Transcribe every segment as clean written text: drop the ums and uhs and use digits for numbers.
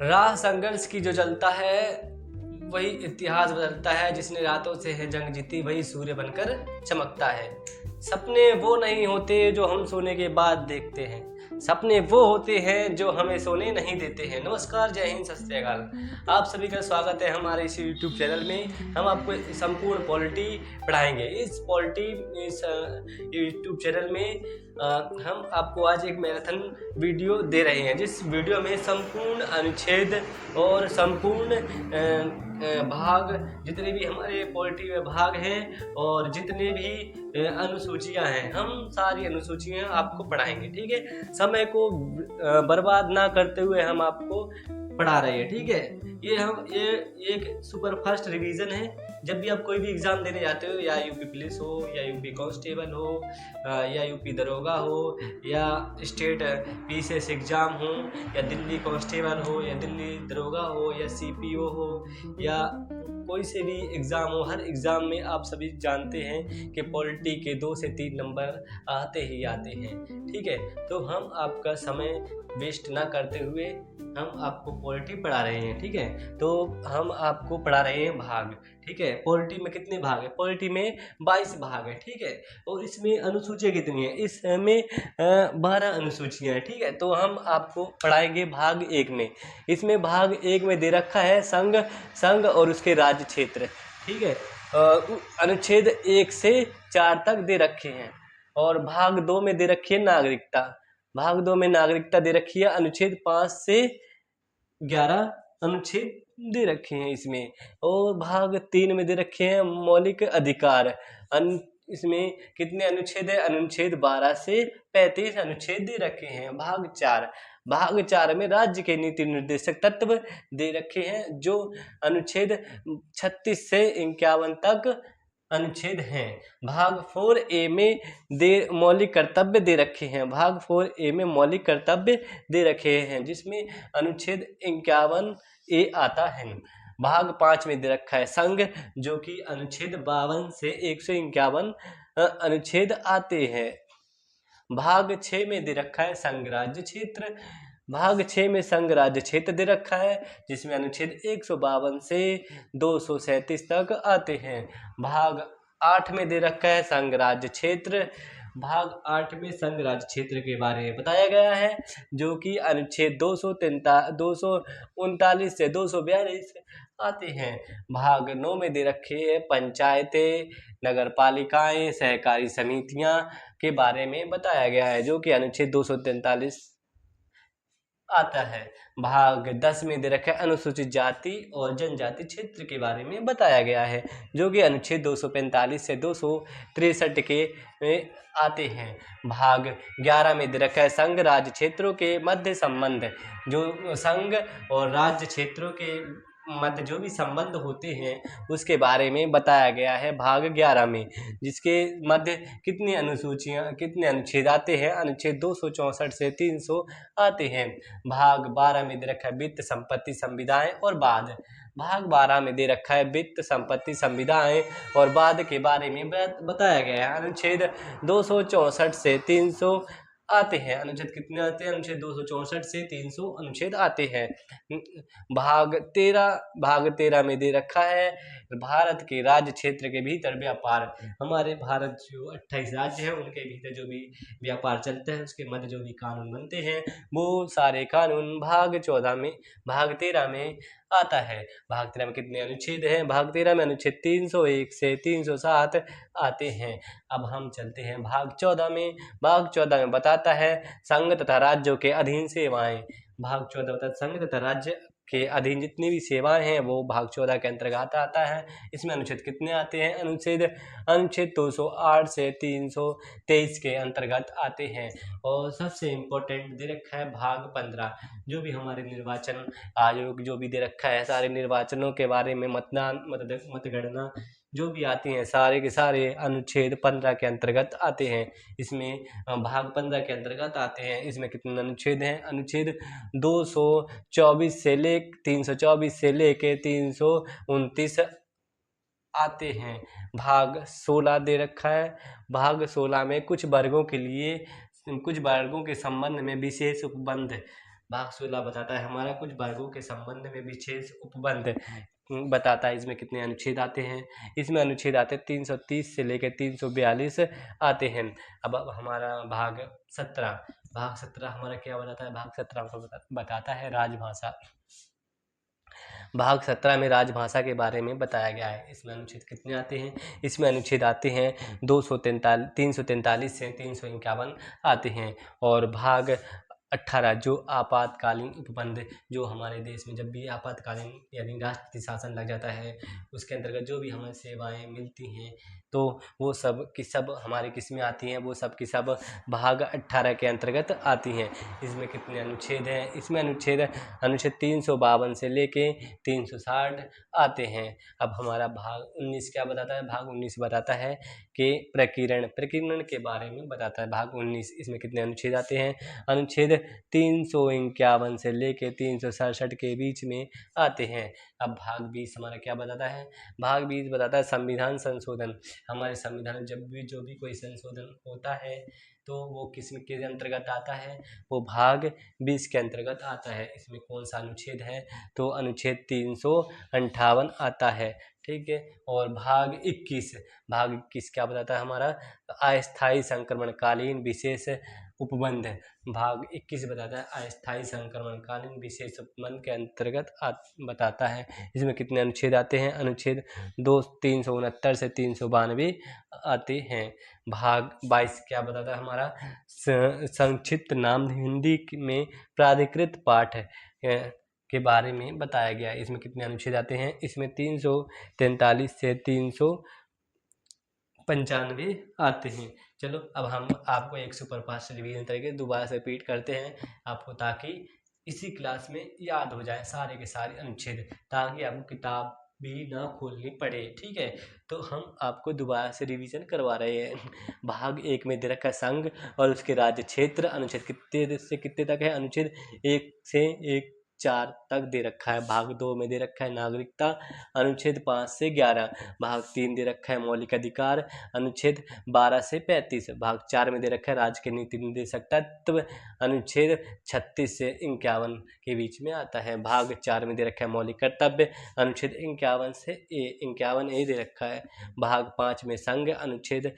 राह संघर्ष की जो चलता है वही इतिहास बदलता है। जिसने रातों से है जंग जीती वही सूर्य बनकर चमकता है। सपने वो नहीं होते जो हम सोने के बाद देखते हैं, सपने वो होते हैं जो हमें सोने नहीं देते हैं। नमस्कार, जय हिंद, सत श्री अकाल। आप सभी का स्वागत है हमारे इस यूट्यूब चैनल में। हम आपको संपूर्ण पॉलिटी पढ़ाएंगे। इस यूट्यूब चैनल में हम आपको आज एक मैराथन वीडियो दे रहे हैं, जिस वीडियो में संपूर्ण अनुच्छेद और संपूर्ण भाग, जितने भी हमारे पॉलिटी में भाग हैं और जितने भी अनुसूचियां हैं, हम सारी अनुसूचियां आपको पढ़ाएंगे। ठीक है, समय को बर्बाद ना करते हुए हम आपको पढ़ा रहे हैं। ठीक है, ये एक सुपर फास्ट रिवीजन है। जब भी आप कोई भी एग्ज़ाम देने जाते हो, या यूपी पुलिस हो, या यूपी कांस्टेबल हो, या यूपी दरोगा हो, या स्टेट पीसीएस एग्ज़ाम हो, या दिल्ली कांस्टेबल हो, या दिल्ली दरोगा हो, या सीपीओ हो, या कोई से भी एग्ज़ाम हो, हर एग्ज़ाम में आप सभी जानते हैं कि पॉलिटी के 2 से 3 नंबर आते ही आते हैं। ठीक है, तो हम आपका समय वेस्ट ना करते हुए हम आपको पॉलिटी पढ़ा रहे हैं। ठीक है, तो हम आपको पढ़ा रहे हैं भाग। ठीक है, पॉलिटी में कितने भाग है? पॉलिटी में 22 भाग है। ठीक है, और इसमें अनुसूचियाँ कितनी है? इसमें 12 अनुसूचियाँ हैं। ठीक है, तो हम आपको पढ़ाएंगे भाग 1 में। इसमें भाग 1 में दे रखा है संघ और उसके राज्य क्षेत्र। ठीक है, अनुच्छेद 1 से 4 तक दे रखे हैं। और भाग 2 में दे रखी है नागरिकता। भाग 2 में नागरिकता दे रखी है। अनुच्छेद 5 से 11 अनुच्छेद दे रखे हैं इसमें। और भाग 3 में दे रखे हैं मौलिक अधिकार। इसमें कितने अनुच्छेद है? अनुच्छेद 12 से 35 अनुच्छेद दे रखे हैं। भाग 4 में राज्य के नीति निर्देशक तत्व दे रखे हैं, जो अनुच्छेद 36 से 51 तक अनुच्छेद हैं। भाग 4A में मौलिक कर्तव्य दे रखे हैं। भाग 4A में मौलिक कर्तव्य दे रखे हैं, जिसमें अनुच्छेद 51A आता है। भाग 5 में दे रखा है संघ, जो कि अनुच्छेद 52 से 151 अनुच्छेद आते हैं। भाग 6 में दे रखा है संघ राज्य क्षेत्र। भाग 6 में संघ राज्य क्षेत्र दे रखा है, जिसमें अनुच्छेद 152 से 237 तक आते हैं। भाग 8 में दे रखा है संघ राज्य क्षेत्र। भाग 8 में संघ राज्य क्षेत्र के बारे में बताया गया है, जो कि अनुच्छेद 239 से 242 आते हैं। भाग 9 में दे रखे हैं पंचायतें, नगर पालिकाएं, सहकारी समितियां के बारे में बताया गया है, जो कि अनुच्छेद 243 आता है। भाग 10 में दे रखा है अनुसूचित जाति और जनजाति क्षेत्र के बारे में बताया गया है, जो कि अनुच्छेद 245 से 263 के आते हैं। भाग 11 में दे रखा है संघ राज्य क्षेत्रों के मध्य संबंध। जो संघ और राज्य क्षेत्रों के मध्य जो भी संबंध होते हैं उसके बारे में बताया गया है भाग 11 में, जिसके मध्य कितनी अनुच्छेद आते हैं? अनुच्छेद 264 से 300 आते हैं। भाग 12 में दे रखा है वित्त, संपत्ति, संविदाएं और बाद। भाग 12 में दे रखा है वित्त, संपत्ति, संविदाएं और बाद के बारे में बताया गया है। अनुच्छेद 264 से 300 आते हैं। अनुच्छेद कितने आते हैं? अनुच्छेद 264 से 300 अनुच्छेद आते हैं। भाग 13 में दे रखा है भारत के राज्य क्षेत्र के भीतर व्यापार। हमारे भारत जो 28 राज्य हैं उनके भीतर जो भी व्यापार चलते हैं उसके मध्य जो भी कानून बनते हैं वो सारे कानून भाग 13 में आता है। भाग 13 में कितने अनुच्छेद हैं? भाग 13 में अनुच्छेद 301 से 307 आते हैं। अब हम चलते हैं भाग 14 में। भाग 14 में बताता है संघ तथा राज्यों के अधीन सेवाएं। भाग 14 बताता है संघ तथा राज्य के अधीन जितनी भी सेवाएं हैं वो भाग 14 के अंतर्गत आता है। इसमें अनुच्छेद कितने आते हैं? अनुच्छेद 208 से 323 के अंतर्गत आते हैं। और सबसे इम्पोर्टेंट दे रखा है भाग 15, जो भी हमारे निर्वाचन आयोग जो भी दे रखा है, सारे निर्वाचनों के बारे में मतगणना जो भी आती हैं सारे के सारे अनुच्छेद 15 के अंतर्गत आते हैं। इसमें भाग 15 के अंतर्गत आते हैं। इसमें कितने अनुच्छेद हैं? अनुच्छेद 324 से लेके 329 आते हैं। भाग 16 दे रखा है। भाग 16 में कुछ वर्गों के संबंध में विशेष उपबंध भाग 16 बताता है हमारा कुछ वर्गों के संबंध में विशेष उपबंध बताता है। इसमें कितने अनुच्छेद आते हैं? इसमें अनुच्छेद आते हैं 330 से लेकर 342 आते हैं। अब हमारा भाग 17 हमारा क्या बताता है? भाग 17 हमको बताता है राजभाषा। भाग 17 में राजभाषा के बारे में बताया गया है। इसमें अनुच्छेद कितने आते हैं? इसमें अनुच्छेद आते हैं 343 से 351 आते हैं। और भाग 18 जो आपातकालीन उपबंध, जो हमारे देश में जब भी आपातकालीन यानी राष्ट्रपति शासन लग जाता है, उसके अंतर्गत जो भी हमें सेवाएं मिलती हैं, तो वो सब की सब हमारे किस में आती हैं? वो सब की सब भाग 18 के अंतर्गत आती हैं। इसमें कितने अनुच्छेद हैं? इसमें अनुच्छेद 352 से लेके 360 आते हैं। अब हमारा भाग 19 क्या बताता है? भाग 19 बताता है कि प्रकीर्णन के बारे में बताता है। भाग 19 इसमें कितने अनुच्छेद आते हैं? अनुच्छेद 351 से लेके 367 के बीच में आते हैं। अब भाग 20 हमारा क्या बताता है? भाग 20 बताता है संविधान संशोधन। हमारे संविधान में जो भी कोई संशोधन होता है तो वो किस के अंतर्गत आता है? वो भाग 20 के अंतर्गत आता है। इसमें कौन सा अनुच्छेद है? तो अनुच्छेद 358 आता है। ठीक है। और भाग 21 क्या बताता है हमारा? अस्थायी संक्रमणकालीन विशेष उपबंध। भाग 21 बताता है अस्थायी संक्रमणकालीन विशेष उपबंध के अंतर्गत बताता है। इसमें कितने अनुच्छेद आते हैं? अनुच्छेद 369 से 392 आते हैं। भाग 22 क्या बताता है हमारा? संक्षिप्त नाम हिंदी में प्राधिकृत पाठ के बारे में बताया गया है। इसमें कितने अनुच्छेद आते हैं? इसमें 343 से 395 आते हैं। चलो अब हम आपको एक सुपरफास्ट रिवीजन तरीके दोबारा से रिपीट करते हैं आपको, ताकि इसी क्लास में याद हो जाए सारे के सारे अनुच्छेद, ताकि आपको किताब भी ना खोलनी पड़े। ठीक है, तो हम आपको दोबारा से रिवीजन करवा रहे हैं। भाग 1 में दे रखा है संघ और उसके राज्य क्षेत्र। अनुच्छेद कितने से कितने तक है? अनुच्छेद 1 से 4 तक दे रखा है। भाग 2 में दे रखा है नागरिकता, अनुच्छेद 5 से 11। भाग 3 दे रखा है मौलिक अधिकार, अनुच्छेद 12 से 35। भाग 4 में दे रखा है राज्य के नीति निर्देशक तत्व, अनुच्छेद 36 से 51 के बीच में आता है। भाग 4 में दे रखा है मौलिक कर्तव्य, अनुच्छेद 51 से 51A दे रखा है। भाग 5 में संघ, अनुच्छेद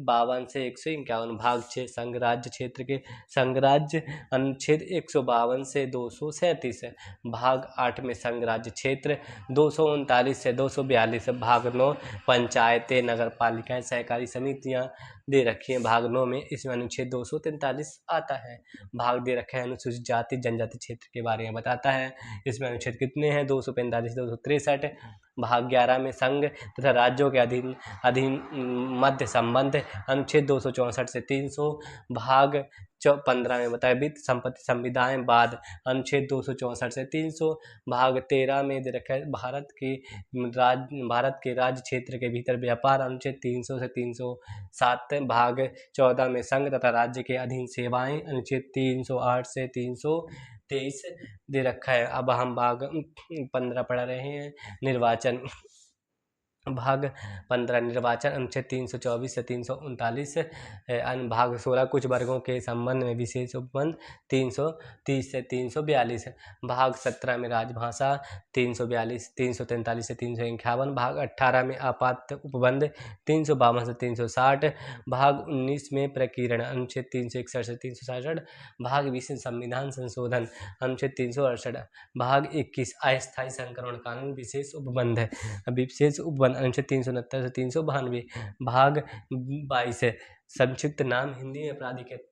52 से 151। भाग 6 संघ राज्य क्षेत्र के संघ राज्य, अनुच्छेद 152 से 237। भाग 8 में संघ राज्य क्षेत्र 239 से 242। भाग 9 पंचायतें, नगर पालिकाएं, सहकारी समितियां दे रखी हैं। भाग 9 में इसमें अनुच्छेद 243 आता है। भाग दे रखा है अनुसूचित जाति जनजाति क्षेत्र के बारे में बताता है। इसमें अनुच्छेद कितने हैं? 245 से 263। भाग 11 में संघ तथा राज्यों के अधीन मध्य संबंध, अनुच्छेद 264 से 300। भाग 15 में बताया वित्त संपत्ति संविदाएं अनुच्छेद 264 से 300। भाग 13 में दे रखा है भारत के राज्य क्षेत्र के भीतर व्यापार, अनुच्छेद 300 से 307। भाग 14 में संघ तथा राज्य के अधीन सेवाएं, अनुच्छेद 308 से 323 दे रखा है। अब हम भाग 15 पढ़ रहे हैं निर्वाचन। भाग 15 निर्वाचन, अनुच्छेद 324 से 339। भाग 16 कुछ वर्गों के संबंध में विशेष उपबंध, 330 से 342। भाग 17 में राजभाषा, 342 343 से 351। भाग 18 में आपात उपबंध, 352 से 360। भाग 19 में प्रकीर्ण, अनुच्छेद 361 से 367। भाग 20 में संविधान संशोधन, अनुच्छेद 368। भाग 21 अस्थायी संक्रमण कानून विशेष उपबंध, विशेष उपबंध अनुच्छेद 369 से 392। भाग 22 संक्षिप्त नाम हिंदी में प्राधिकृत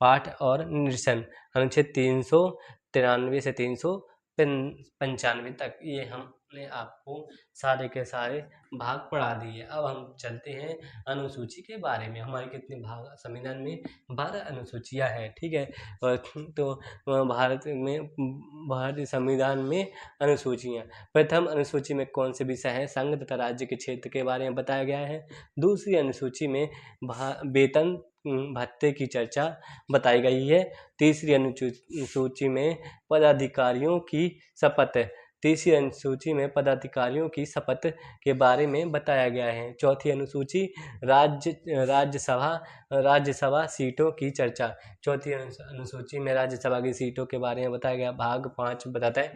पाठ और निरसन, अनुच्छेद 393 से 395 तक। ये हमने आपको सारे के सारे भाग पढ़ा दिए। अब हम चलते हैं अनुसूची के बारे में। हमारे कितने भाग संविधान में? 12 अनुसूचियां हैं। ठीक है, और तो भारतीय संविधान में अनुसूचियां, प्रथम अनुसूची में कौन से विषय हैं? संघ तथा राज्य के क्षेत्र के बारे में बताया गया है। दूसरी अनुसूची में वेतन भत्ते की चर्चा बताई गई है। तीसरी अनुसूची में पदाधिकारियों की शपथ, तीसरी अनुसूची में पदाधिकारियों की शपथ के बारे में बताया गया है। चौथी अनुसूची राज्यसभा सीटों की चर्चा। चौथी अनुसूची में राज्यसभा की सीटों के बारे में बताया गया। भाग 5 बताता है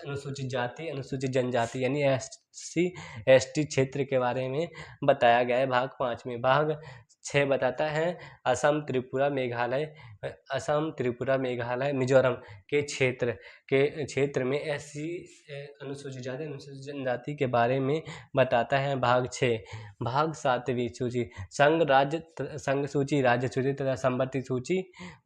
अनुसूचित जाति अनुसूचित जनजाति यानी SC/ST क्षेत्र के बारे में बताया गया है भाग 5 में। भाग 6 बताता है असम त्रिपुरा मेघालय मिजोरम के क्षेत्र में अनुसूचित जाति अनुसूचित जनजाति के बारे में बताता है भाग 6। भाग 7वीं सूची संघ सूची, राज्य सूची तथा संवर्ती सूची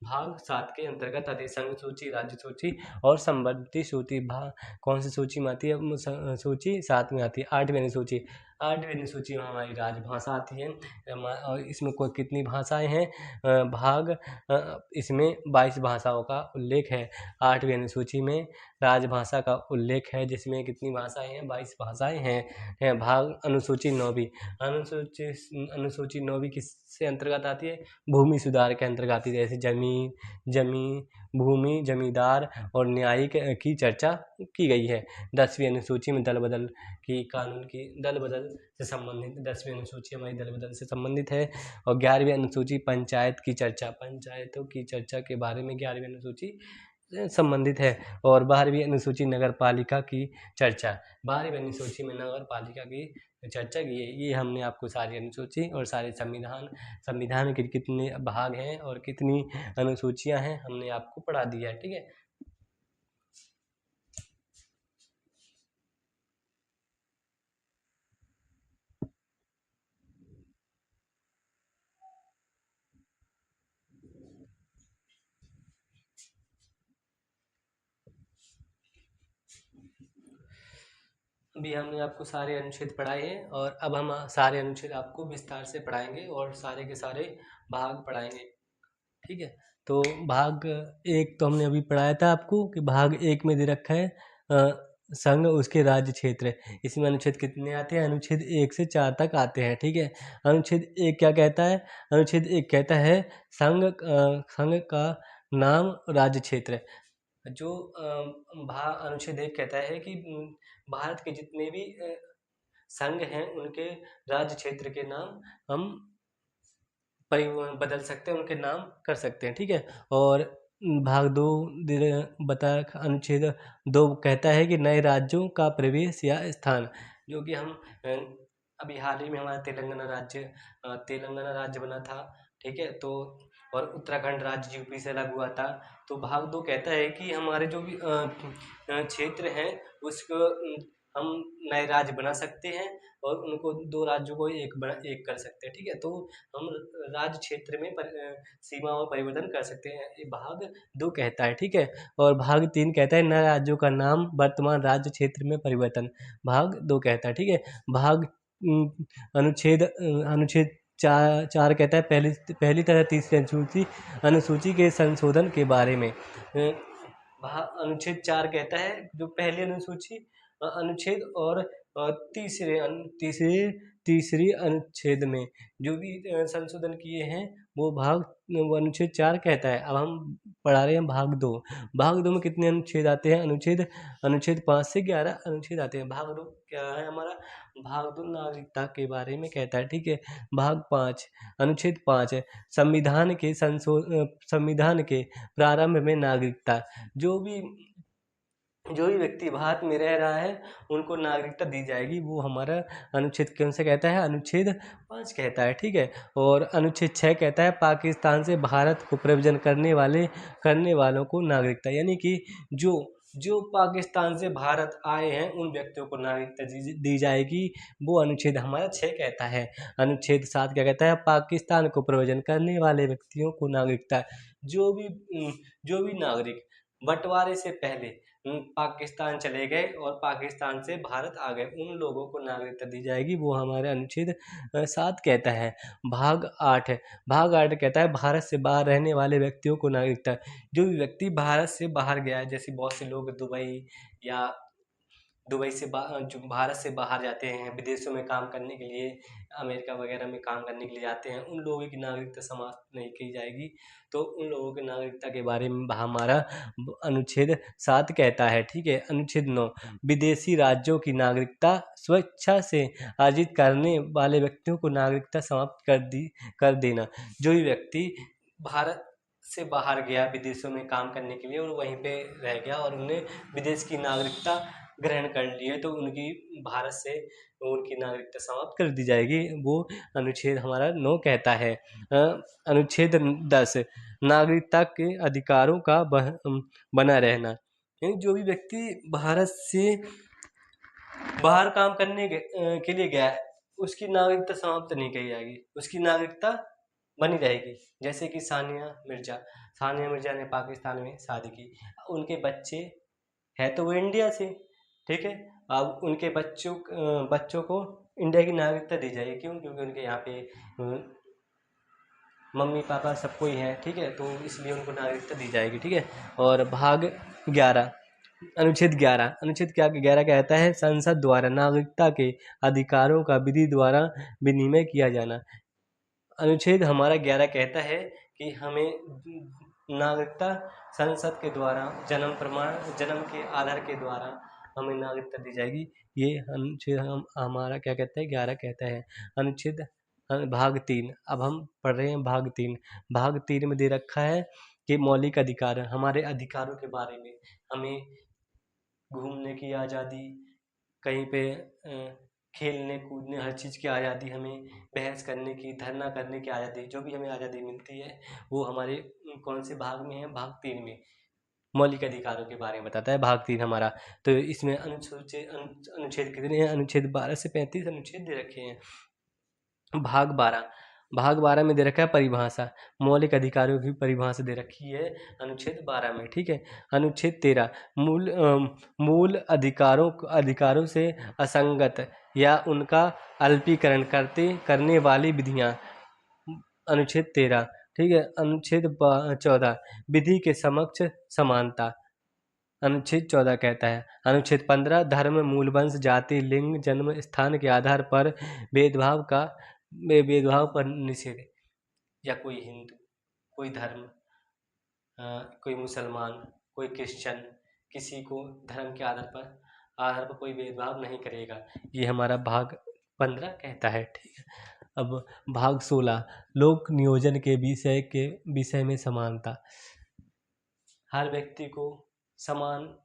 भाग 7 के अंतर्गत आती है। संघ सूची, राज्य सूची और संवर्ती सूची भाग कौन सी सूची में आती है? सूची 7 में आती है। 8वीं अनुसूची अनुसूची में हमारी राजभाषा आती है और इसमें कितनी भाषाएं हैं? इसमें 22 भाषाओं का उल्लेख है। 8वीं अनुसूची में राजभाषा का उल्लेख है जिसमें कितनी भाषाएं हैं? 22 भाषाएं हैं। भाग अनुसूची 9वीं अनुसूची 9वीं किससे अंतर्गत आती है? भूमि सुधार के अंतर्गत आती है। जैसे जमीन भूमि, जमींदार और न्यायिक की चर्चा की गई है। 10वीं अनुसूची में दल बदल से संबंधित 10वीं अनुसूची हमारी दल बदल से संबंधित है। और 11वीं अनुसूची पंचायतों की चर्चा के बारे में 11वीं अनुसूची संबंधित है। और 12वीं अनुसूची नगर पालिका की चर्चा। 12वीं अनुसूची में नगर पालिका की चर्चा की है। ये हमने आपको सारी अनुसूची और सारे संविधान के कितने भाग हैं और कितनी अनुसूचियां हैं हमने आपको पढ़ा दिया है। ठीक है। अभी हमने आपको सारे अनुच्छेद पढ़ाए हैं और अब हम सारे अनुच्छेद आपको विस्तार से पढ़ाएंगे और सारे के सारे भाग पढ़ाएंगे। ठीक है। तो भाग 1 तो हमने अभी पढ़ाया था आपको कि भाग 1 में दे रखा है संघ उसके राज्य क्षेत्र। इसमें अनुच्छेद कितने आते हैं? अनुच्छेद 1 से 4 तक आते हैं। ठीक है। अनुच्छेद 1 क्या कहता है? अनुच्छेद 1 कहता है संघ का नाम राज्य क्षेत्र। जो अनुच्छेद 1 कहता है कि भारत के जितने भी संघ हैं उनके राज्य क्षेत्र के नाम हम बदल सकते हैं, उनके नाम कर सकते हैं। ठीक है। और भाग 2 अनुच्छेद 2 कहता है कि नए राज्यों का प्रवेश या स्थान, जो कि हम अभी हाल ही में हमारा तेलंगाना राज्य बना था। ठीक है। तो और उत्तराखंड राज्य यूपी से अलग हुआ था। तो भाग 2 कहता है कि हमारे जो भी क्षेत्र हैं उसको हम नए राज्य बना सकते हैं और उनको 2 राज्यों को एक कर सकते हैं। ठीक है। तो हम राज्य क्षेत्र में सीमा में परिवर्तन कर सकते हैं, ये भाग 2 कहता है। ठीक है। और भाग 3 कहता है नए राज्यों का नाम वर्तमान राज्य क्षेत्र में परिवर्तन, भाग 2 कहता है। ठीक है। भाग अनुच्छेद 4 कहता है पहली तथा तीसरी अनुसूची के संशोधन के बारे में। अनुच्छेद 4 कहता है जो पहली अनुसूची अनुच्छेद और तीसरी अनुच्छेद में जो भी संशोधन किए हैं वो अनुच्छेद 4 कहता है। अब हम पढ़ा रहे हैं भाग 2। भाग 2 में कितने अनुच्छेद आते हैं? अनुच्छेद 5 से 11 अनुच्छेद आते हैं। भाग 2 क्या है हमारा? भाग 2 नागरिकता के बारे में कहता है। ठीक है। भाग 5 अनुच्छेद 5 है संविधान के प्रारंभ में नागरिकता। जो भी व्यक्ति भारत में रह रहा है उनको नागरिकता दी जाएगी, वो हमारा अनुच्छेद कौन से कहता है? अनुच्छेद 5 कहता है। ठीक है। और अनुच्छेद 6 कहता है पाकिस्तान से भारत को प्रव्रजन करने वालों को नागरिकता, यानी कि जो पाकिस्तान से भारत आए हैं उन व्यक्तियों को नागरिकता दी जाएगी, वो अनुच्छेद हमारा 6 कहता है। अनुच्छेद 7 क्या कहता है? पाकिस्तान को प्रव्रजन करने वाले व्यक्तियों को नागरिकता, जो भी नागरिक बंटवारे से पहले पाकिस्तान चले गए और पाकिस्तान से भारत आ गए उन लोगों को नागरिकता दी जाएगी, वो हमारे अनुच्छेद 7 कहता है। भाग 8 कहता है भारत से बाहर रहने वाले व्यक्तियों को नागरिकता। जो भी व्यक्ति भारत से बाहर गया है, जैसे बहुत से लोग दुबई से जो भारत से बाहर जाते हैं विदेशों में काम करने के लिए, अमेरिका वगैरह में काम करने के लिए जाते हैं, उन लोगों की नागरिकता समाप्त नहीं की जाएगी। तो उन लोगों की नागरिकता के बारे में हमारा अनुच्छेद 7 कहता है, ठीक है। अनुच्छेद 9, विदेशी राज्यों की नागरिकता स्वेच्छा से अर्जित करने वाले व्यक्तियों को नागरिकता समाप्त कर देना। जो भी व्यक्ति भारत से बाहर गया विदेशों में काम करने के लिए और वहीं पे रह गया और उन्हें विदेश की नागरिकता ग्रहण कर ली है, तो उनकी भारत से उनकी नागरिकता समाप्त कर दी जाएगी। वो अनुच्छेद हमारा 9 कहता है। अनुच्छेद 10, नागरिकता के अधिकारों का बना रहना। यानी जो भी व्यक्ति भारत से बाहर काम करने के लिए गया है, उसकी नागरिकता समाप्त नहीं की जाएगी, उसकी नागरिकता बनी रहेगी। जैसे कि सानिया मिर्जा ने पाकिस्तान में शादी की, उनके बच्चे हैं तो वो इंडिया से, ठीक है। अब उनके बच्चों को इंडिया की नागरिकता दी जाएगी। क्यों? क्योंकि उनके यहाँ पे मम्मी पापा सब कोई हैं, ठीक है, तो इसलिए उनको नागरिकता दी जाएगी, ठीक है। और भाग 11, अनुच्छेद 11 कहता है संसद द्वारा नागरिकता के अधिकारों का विधि द्वारा विनिमय किया जाना। अनुच्छेद हमारा 11 कहता है कि हमें नागरिकता संसद के द्वारा जन्म के आधार के द्वारा हमें नागरिकता दी जाएगी। ये अनुच्छेद हमारा क्या कहता है? 11 कहता है। अनुच्छेद भाग 3, अब हम पढ़ रहे हैं भाग 3। भाग 3 में दे रखा है कि मौलिक अधिकार, हमारे अधिकारों के बारे में, हमें घूमने की आज़ादी, कहीं पे खेलने कूदने हर चीज़ की आज़ादी, हमें बहस करने की, धरना करने की आज़ादी, जो भी हमें आज़ादी मिलती है वो हमारे कौन से भाग में है? भाग 3 में मौलिक अधिकारों के बारे में बताता है भाग 3 हमारा। तो इसमें अनुच्छेद कितने हैं? अनुच्छेद 12 से 35 अनुच्छेद दे रखे हैं। भाग 12 में दे रखा है परिभाषा, मौलिक अधिकारों की परिभाषा दे रखी है अनुच्छेद 12 में, ठीक है। अनुच्छेद 13, मूल अधिकारों से असंगत या उनका अल्पीकरण करने वाली विधियां। अनुच्छेद 13, ठीक है। अनुच्छेद 14, विधि के समक्ष समानता, अनुच्छेद 14 कहता है। अनुच्छेद 15, धर्म, मूलवंश, जाति, लिंग, जन्म स्थान के आधार पर भेदभाव पर निषेध। या कोई हिंदू, कोई धर्म, कोई मुसलमान, कोई क्रिश्चियन, किसी को धर्म के आधार पर कोई भेदभाव नहीं करेगा, ये हमारा भाग 15 कहता है, ठीक है। अब भाग 16, लोक नियोजन के विषय में समानता। हर व्यक्ति को समानता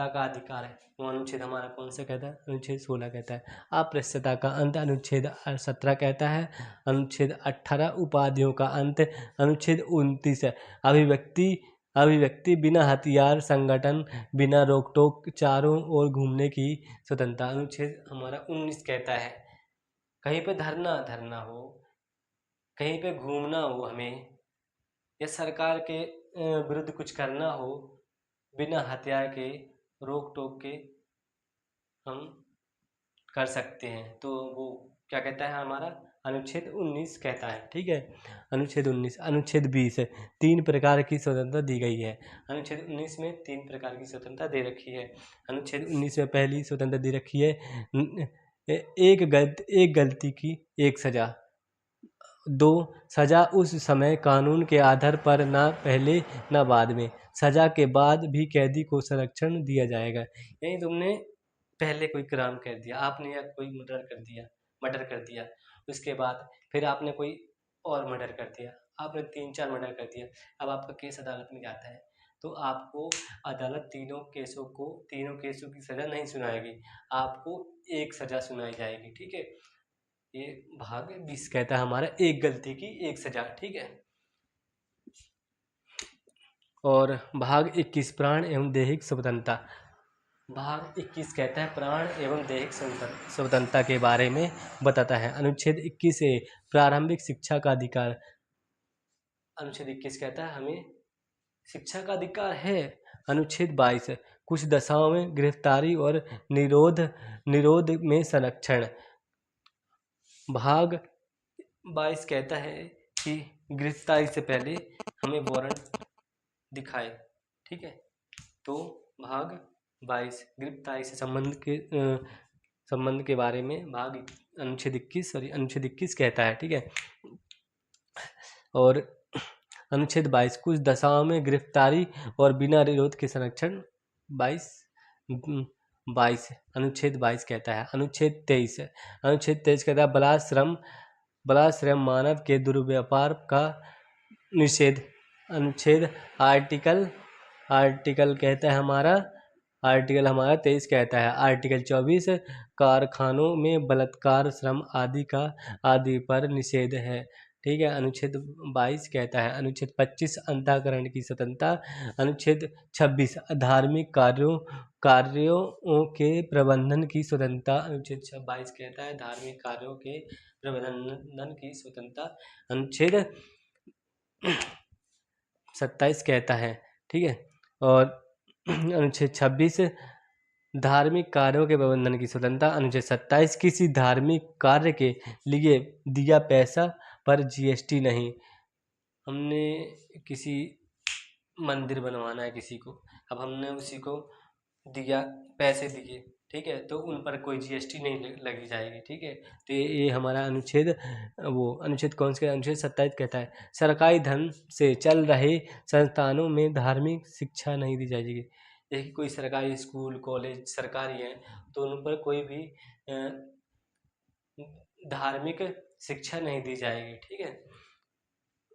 का अधिकार है, वो अनुच्छेद हमारा कौन सा कहता है? अनुच्छेद 16 कहता है। अस्पृश्यता का अंत अनुच्छेद 17 कहता है। अनुच्छेद 18, उपाधियों का अंत। अनुच्छेद 29, अभिव्यक्ति बिना हथियार, संगठन, बिना रोक टोक, चारों ओर घूमने की स्वतंत्रता। अनुच्छेद हमारा 19 कहता है कहीं पे धरना हो, कहीं पे घूमना हो हमें, या सरकार के विरुद्ध कुछ करना हो, बिना हथियार के, रोक टोक के हम कर सकते हैं, तो वो क्या कहता है हमारा? अनुच्छेद 19 कहता है, ठीक है। अनुच्छेद 19। अनुच्छेद 20, 3 प्रकार की स्वतंत्रता दी गई है। अनुच्छेद 19 में 3 प्रकार की स्वतंत्रता दे रखी है। अनुच्छेद 19 में पहली स्वतंत्रता दे रखी है एक गलती की एक सजा। 2, सजा उस समय कानून के आधार पर ना पहले ना बाद में, सजा के बाद भी कैदी को संरक्षण दिया जाएगा। यानी तुमने पहले कोई क्राइम कर दिया, आपने, या कोई मर्डर कर दिया, उसके बाद फिर आपने कोई और मर्डर कर दिया, आपने 3-4 मर्डर कर दिया, अब आपका केस अदालत में जाता है, तो आपको अदालत तीनों केसों की सज़ा नहीं सुनाएगी, आपको एक सज़ा सुनाई जाएगी, ठीक है। ये भाग 20 कहता है हमारा एक गलती की एक सज़ा, ठीक है। और भाग 21, प्राण एवं दैहिक स्वतंत्रता। भाग 21 कहता है प्राण एवं दैहिक स्वतंत्रता के बारे में बताता है। अनुच्छेद 21 से प्रारंभिक शिक्षा का अधिकार। अनुच्छेद 21 कहता है हमें शिक्षा का अधिकार है। अनुच्छेद 22, कुछ दशाओं में गिरफ्तारी और निरोध में संरक्षण। भाग 22 कहता है कि गिरफ्तारी से पहले हमें वारंट दिखाए, ठीक है। तो भाग 22 गिरफ्तारी से संबंध के बारे में भाग अनुच्छेद 21 कहता है, ठीक है। और अनुच्छेद 22 कुछ दशाओं में गिरफ्तारी और बिना विरोध के संरक्षण 22 अनुच्छेद 22 कहता है। अनुच्छेद 23 कहता है बलाश्रम मानव के दुर्व्यापार का निषेध। अनुच्छेद आर्टिकल कहता है हमारा 23 कहता है। आर्टिकल 24 कारखानों में बलात्कार श्रम आदि पर निषेध है, ठीक है। अनुच्छेद 22 कहता है। अनुच्छेद 25 अंतःकरण की स्वतंत्रता। अनुच्छेद 26 धार्मिक कार्यों के प्रबंधन की स्वतंत्रता। अनुच्छेद 22 कहता है धार्मिक कार्यों के प्रबंधन की स्वतंत्रता। अनुच्छेद 27 कहता है, ठीक है। और अनुच्छेद 26 धार्मिक कार्यों के प्रबंधन की स्वतंत्रता। अनुच्छेद 27 किसी धार्मिक कार्य के लिए दिया पैसा पर जीएसटी नहीं। हमने किसी मंदिर बनवाना है किसी को, अब हमने उसी को दिया, पैसे दिए, ठीक है, तो उन पर कोई जीएसटी नहीं लगी जाएगी, ठीक है। तो ये हमारा अनुच्छेद कौन सा? अनुच्छेद 27 कहता है सरकारी धन से चल रहे संस्थानों में धार्मिक शिक्षा नहीं दी जाएगी। जैसे कोई सरकारी स्कूल कॉलेज सरकारी है तो उन पर कोई भी धार्मिक शिक्षा नहीं दी जाएगी, ठीक है।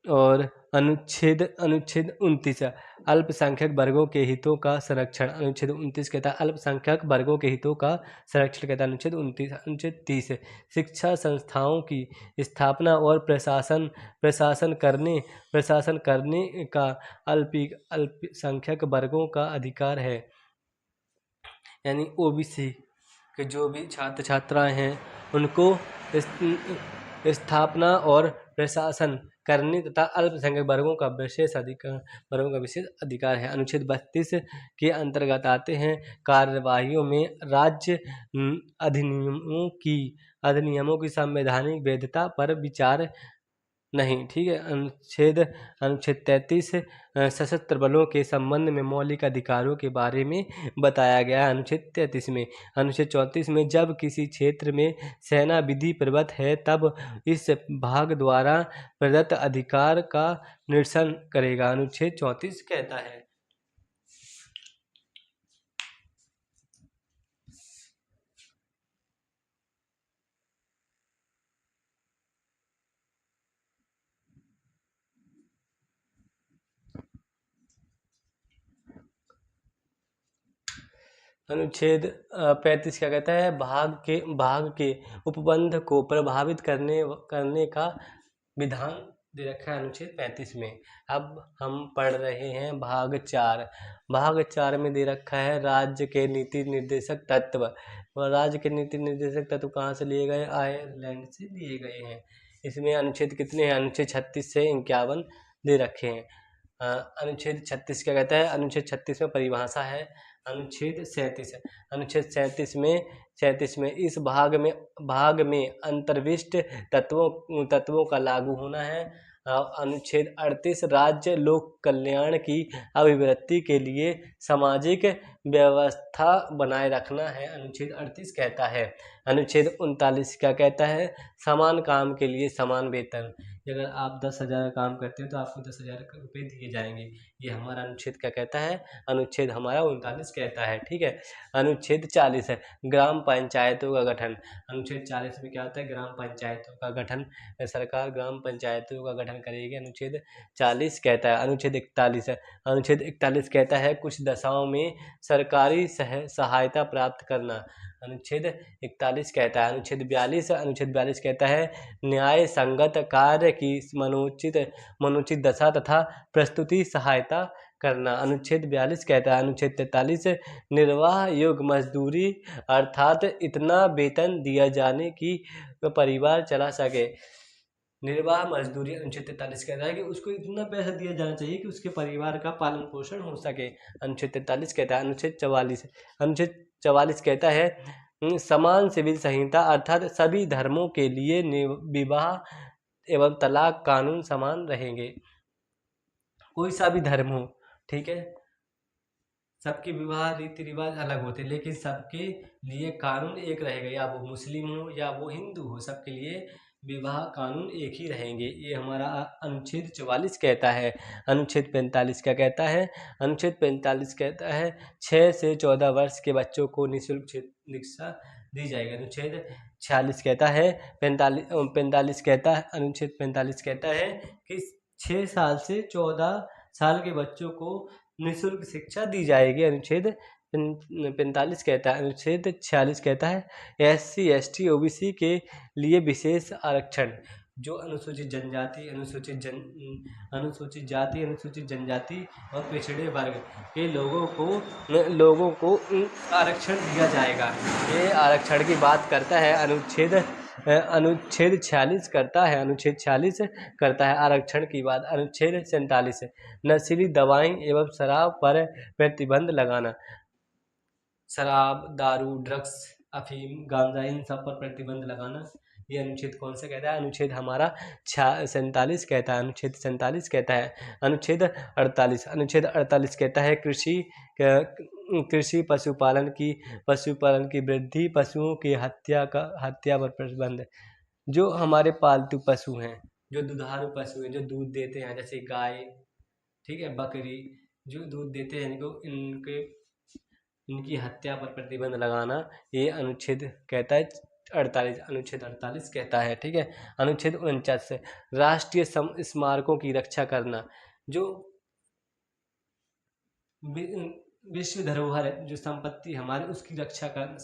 और अनुच्छेद 29 अल्पसंख्यक वर्गों के हितों का संरक्षण। अनुच्छेद 29 कहता है अल्पसंख्यक वर्गों के हितों का संरक्षण कहता है। अनुच्छेद 29 अनुच्छेद 30 शिक्षा संस्थाओं की स्थापना और प्रशासन करने का अल्पसंख्यक वर्गों का अधिकार है। यानी ओबीसी के जो भी छात्र छात्राएं हैं उनको स्थापना और प्रशासन करने तथा अल्पसंख्यक वर्गों का विशेष अधिकार है। अनुच्छेद 32 के अंतर्गत आते हैं कार्यवाहियों में राज्य अधिनियमों की संवैधानिक वैधता पर विचार नहीं, ठीक है। अनुच्छेद 33 सशस्त्र बलों के संबंध में मौलिक अधिकारों के बारे में बताया गया है। अनुच्छेद 33 में। अनुच्छेद 34 में जब किसी क्षेत्र में सेना विधि प्रवृत्त है तब इस भाग द्वारा प्रदत्त अधिकार का निरसन करेगा। अनुच्छेद 34 कहता है। अनुच्छेद 35 क्या कहता है भाग के उपबंध को प्रभावित करने का विधान दे रखा है अनुच्छेद 35 में। अब हम पढ़ रहे हैं भाग 4 में दे रखा है राज्य के नीति निर्देशक तत्व। राज्य के नीति निर्देशक तत्व कहाँ से लिए गए? आयरलैंड से लिए गए हैं। इसमें अनुच्छेद कितने हैं? अनुच्छेद 36 से 51 दे रखे हैं। अनुच्छेद 36 क्या कहता है? अनुच्छेद 36 में परिभाषा है। अनुच्छेद 37 में इस भाग में अंतर्विष्ट तत्वों का लागू होना है। अनुच्छेद 38 राज्य लोक कल्याण की अभिवृद्धि के लिए सामाजिक व्यवस्था बनाए रखना है। अनुच्छेद 38 कहता है। अनुच्छेद 39 क्या कहता है? समान काम के लिए समान वेतन। अगर आप 10,000 काम करते हैं तो आपको 10,000 रुपये दिए जाएंगे। ये हमारा अनुच्छेद क्या कहता है? अनुच्छेद हमारा 39 कहता है, ठीक है। अनुच्छेद 40 है ग्राम पंचायतों का गठन। अनुच्छेद 40 में क्या होता है? ग्राम पंचायतों का गठन। सरकार ग्राम पंचायतों का गठन करेगी। अनुच्छेद 40 कहता है। अनुच्छेद 41 कहता है कुछ दशाओं में सरकारी सहायता प्राप्त करना। अनुच्छेद 41 कहता है। अनुच्छेद 42 कहता है न्याय संगत कार्य की मनोचित दशा तथा प्रस्तुति सहायता करना। अनुच्छेद 42 कहता है। अनुच्छेद 43 निर्वाह योग्य मजदूरी अर्थात इतना वेतन दिया जाने की परिवार चला सके। निर्वाह मजदूरी अनुच्छेद 43 कहता है कि उसको इतना पैसा दिया जाना चाहिए कि उसके परिवार का पालन पोषण हो सके। अनुच्छेद 43 कहता है। अनुच्छेद 44 कहता है समान सिविल संहिता अर्थात सभी धर्मों के लिए विवाह एवं तलाक कानून समान रहेंगे। कोई सा भी धर्म हो, ठीक है, सबके विवाह रीति रिवाज अलग होते हैं, लेकिन सबके लिए कानून एक रहेगा, या वो मुस्लिम हो या वो हिंदू हो, सबके लिए विवाह कानून एक ही रहेंगे। ये हमारा अनुच्छेद 44 कहता है। अनुच्छेद 45 क्या कहता है? अनुच्छेद 45 कहता है 6 से 14 वर्ष के बच्चों को निःशुल्क शिक्षा दी जाएगी। अनुच्छेद 46 कहता है 45 कहता है, अनुच्छेद 45 कहता है कि 6 साल से 14 साल के बच्चों को निःशुल्क शिक्षा दी जाएगी। अनुच्छेद 45 कहता है। अनुच्छेद 46 कहता है SC ST OBC के लिए विशेष आरक्षण, जो अनुसूचित जनजाति, अनुसूचित जाति, अनुसूचित जनजाति और पिछड़े वर्ग के लोगों को आरक्षण दिया जाएगा। ये आरक्षण की बात करता है अनुच्छेद 46 करता है। अनुच्छेद 46 करता है आरक्षण की बात। अनुच्छेद 47 नशीली दवाएं एवं शराब पर प्रतिबंध लगाना। शराब, दारू, ड्रग्स, अफीम, गांजा, इन सब पर प्रतिबंध लगाना। ये अनुच्छेद कौन सा कहता है? अनुच्छेद हमारा 47 कहता है। अनुच्छेद 47 कहता है। अनुच्छेद 48 कहता है कृषि पशुपालन की वृद्धि, पशुओं की हत्या पर प्रतिबंध। जो हमारे पालतू पशु हैं, जो दुधारू पशु हैं, जो दूध देते हैं, जैसे गाय, ठीक है, बकरी, जो दूध देते हैं, इनकी हत्या पर प्रतिबंध लगाना, ये अनुच्छेद कहता है 48। अनुच्छेद 48 कहता है, ठीक है। अनुच्छेद 49 राष्ट्रीय स्मारकों की रक्षा करना। जो विश्व धरोहर जो संपत्ति हमारी, उसकी रक्षा कर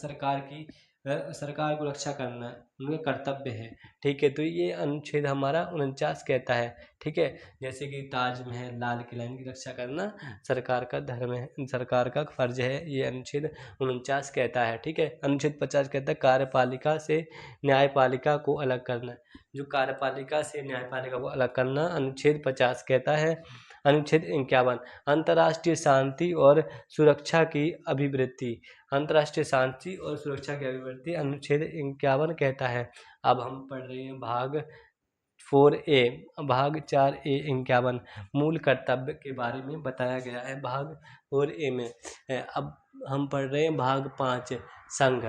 सरकार को रक्षा करना उनका कर्तव्य है, ठीक है। तो ये अनुच्छेद हमारा 49 कहता है, ठीक है। जैसे कि ताजमहल, लाल किला, इनकी रक्षा करना सरकार का धर्म है, सरकार का फर्ज है, ये अनुच्छेद 49 कहता है, ठीक है। अनुच्छेद 50 कहता है कार्यपालिका से न्यायपालिका को अलग करना। जो कार्यपालिका से न्यायपालिका को अलग करना, अनुच्छेद 50 कहता है। अनुच्छेद 51 अंतर्राष्ट्रीय शांति और सुरक्षा की अभिवृद्धि। अंतर्राष्ट्रीय शांति और सुरक्षा की अभिवृद्धि अनुच्छेद 51 कहता है। अब हम पढ़ रहे हैं भाग 4A, भाग 4A 51 मूल कर्तव्य के बारे में बताया गया है भाग 4A में। अब हम पढ़ रहे हैं भाग 5 संघ।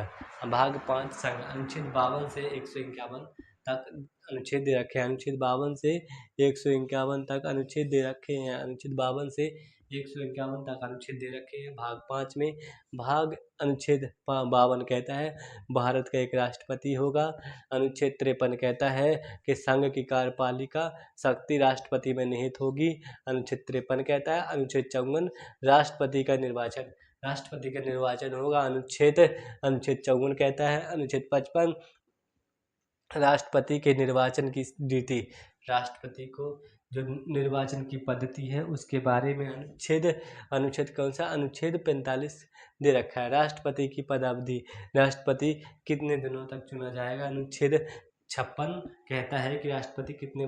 भाग 5 संघ अनुच्छेद 52 से 151 तक अनुच्छेद दे रखे हैं। अनुच्छेद 52 से 151 तक अनुच्छेद दे रखे हैं। अनुच्छेद 52 से 151 तक अनुच्छेद दे रखे हैं भाग 5 में। भाग अनुच्छेद 52 कहता है भारत का एक राष्ट्रपति होगा। अनुच्छेद 53 कहता है कि संघ की कार्यपालिका शक्ति राष्ट्रपति में निहित होगी। अनुच्छेद 53 कहता है। अनुच्छेद 54 राष्ट्रपति का निर्वाचन होगा। अनुच्छेद 54 कहता है। अनुच्छेद 55 राष्ट्रपति के निर्वाचन की रीति, राष्ट्रपति को जो निर्वाचन की पद्धति है उसके बारे में अनुच्छेद कौन सा? अनुच्छेद 45 दे रखा है। राष्ट्रपति की पदावधि, राष्ट्रपति कितने दिनों तक चुना जाएगा। अनुच्छेद 56 कहता है कि राष्ट्रपति कितने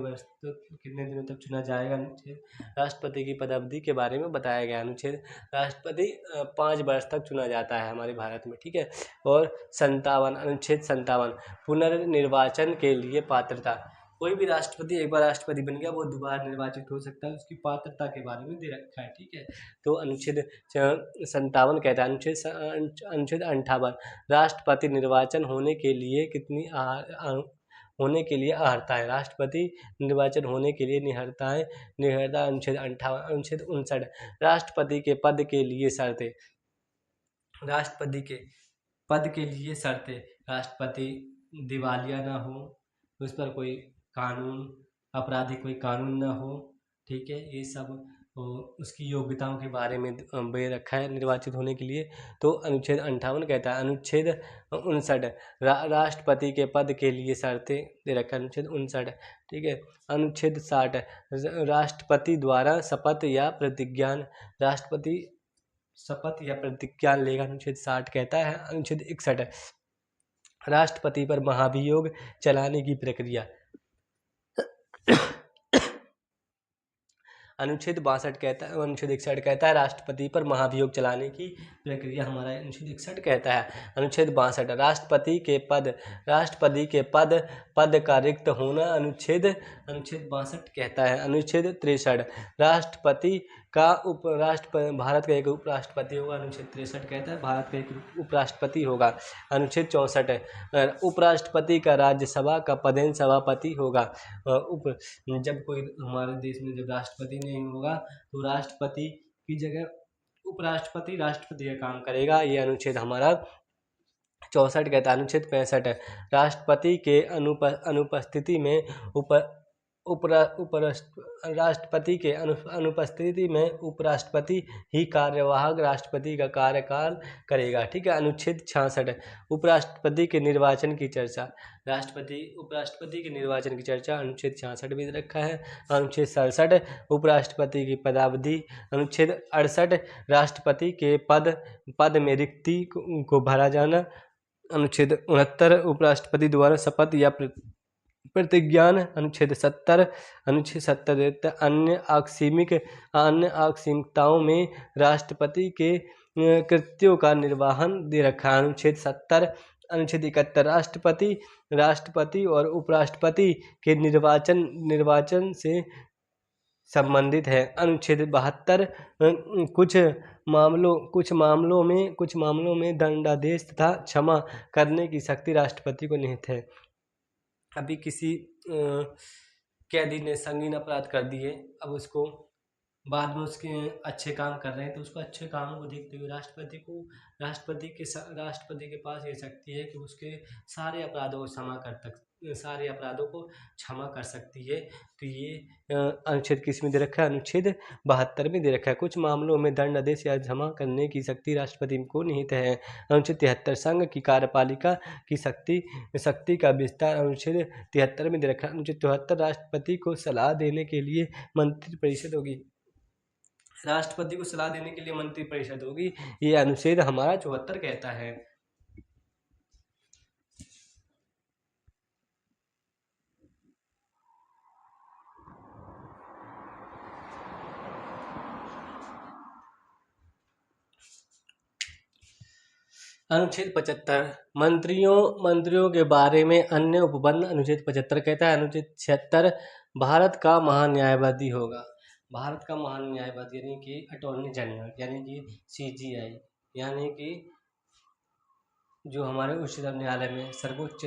दिनों तक चुना जाएगा। अनुच्छेद राष्ट्रपति की पदावधि के बारे में बताया गया। अनुच्छेद राष्ट्रपति 5 वर्ष तक चुना जाता है हमारे भारत में, ठीक है। और 57 अनुच्छेद 57 पुनर्निर्वाचन के लिए पात्रता। कोई भी राष्ट्रपति एक बार राष्ट्रपति बन गया, वो दोबारा निर्वाचित हो सकता है, उसकी पात्रता के बारे में दे रखा है, ठीक है। तो अनुच्छेद 57 कहता है। अनुच्छेद 58 राष्ट्रपति निर्वाचन होने के लिए अर्हताएं। राष्ट्रपति निर्वाचन होने के लिए निहरता। अनुच्छेद 58। अनुच्छेद 59 राष्ट्रपति के पद के लिए शर्तें। राष्ट्रपति के पद के लिए शर्तें, राष्ट्रपति दिवालिया ना हो, उस पर कोई आपराधिक कोई कानून ना हो, ठीक है। ये सब उसकी योग्यताओं के बारे में दे रखा है निर्वाचित होने के लिए। तो अनुच्छेद 58 कहता है। अनुच्छेद 59 राष्ट्रपति के पद के लिए शर्तें दे रखा है। अनुच्छेद 59, ठीक है। अनुच्छेद 60 राष्ट्रपति द्वारा शपथ या प्रतिज्ञा लेगा। अनुच्छेद 60 कहता है। अनुच्छेद 61 राष्ट्रपति पर महाभियोग चलाने की प्रक्रिया। अनुच्छेद 62 कहता है। अनुच्छेद 61 कहता है राष्ट्रपति पर महाभियोग चलाने की प्रक्रिया हमारा अनुच्छेद 61 कहता है। अनुच्छेद 62 राष्ट्रपति के पद का रिक्त होना। अनुच्छेद 62 कहता है। अनुच्छेद 63 राष्ट्रपति भारत का एक उपराष्ट्रपति होगा। अनुच्छेद 63 कहता है भारत का एक उपराष्ट्रपति होगा। अनुच्छेद 64 उपराष्ट्रपति का राज्यसभा का पदेन सभापति होगा। जब कोई हमारे देश में जब राष्ट्रपति नहीं होगा तो राष्ट्रपति की जगह उपराष्ट्रपति राष्ट्रपति का काम करेगा। ये अनुच्छेद हमारा 64 कहता है। अनुच्छेद 65 राष्ट्रपति के अनुपस्थिति में राष्ट्रपति के अनुपस्थिति में उपराष्ट्रपति ही कार्यवाहक राष्ट्रपति का कार्यकाल करेगा। ठीक है। अनुच्छेद 66 उपराष्ट्रपति के निर्वाचन की चर्चा। उपराष्ट्रपति के निर्वाचन की चर्चा अनुच्छेद 66 में रखा है। अनुच्छेद 67 उपराष्ट्रपति की पदावधि। अनुच्छेद 68 राष्ट्रपति के पद में रिक्ति को भरा जाना। अनुच्छेद 69 उपराष्ट्रपति द्वारा शपथ या प्रतिज्ञान। अनुच्छेद 70 अन्य आकस्मिकताओं में राष्ट्रपति के कृत्यों का निर्वहन दे रखा है। अनुच्छेद 70 अनुच्छेद 71 राष्ट्रपति और उपराष्ट्रपति के निर्वाचन से संबंधित है। अनुच्छेद 72 कुछ मामलों में दंडादेश तथा क्षमा करने की शक्ति राष्ट्रपति को निहित है। अभी किसी कैदी ने संगीन अपराध कर दिए, अब उसको बाद में उसके अच्छे काम कर रहे हैं तो उसको अच्छे कामों को देखते हुए राष्ट्रपति के पास ये शक्ति है कि उसके सारे अपराधों को क्षमा कर सकती है। तो ये अनुच्छेद किस में दे रखा है? अनुच्छेद 72 में दे रखा है। कुछ मामलों में दंडादेश या क्षमा करने की शक्ति राष्ट्रपति को निहित है। अनुच्छेद 73 संघ की कार्यपालिका की शक्ति का विस्तार अनुच्छेद 73 में दे रखा है। अनुच्छेद 74 राष्ट्रपति को सलाह देने के लिए मंत्रिपरिषद होगी। राष्ट्रपति को सलाह देने के लिए मंत्रिपरिषद होगी। ये अनुच्छेद हमारा 74 कहता है। अनुच्छेद 75 मंत्रियों के बारे में अन्य उपबंध। अनुच्छेद 75 कहता है। अनुच्छेद 76 भारत का महान्यायवादी होगा। भारत का महान्यायवादी यानी कि अटॉर्नी जनरल यानी कि CJI यानी कि जो हमारे उच्चतम न्यायालय में सर्वोच्च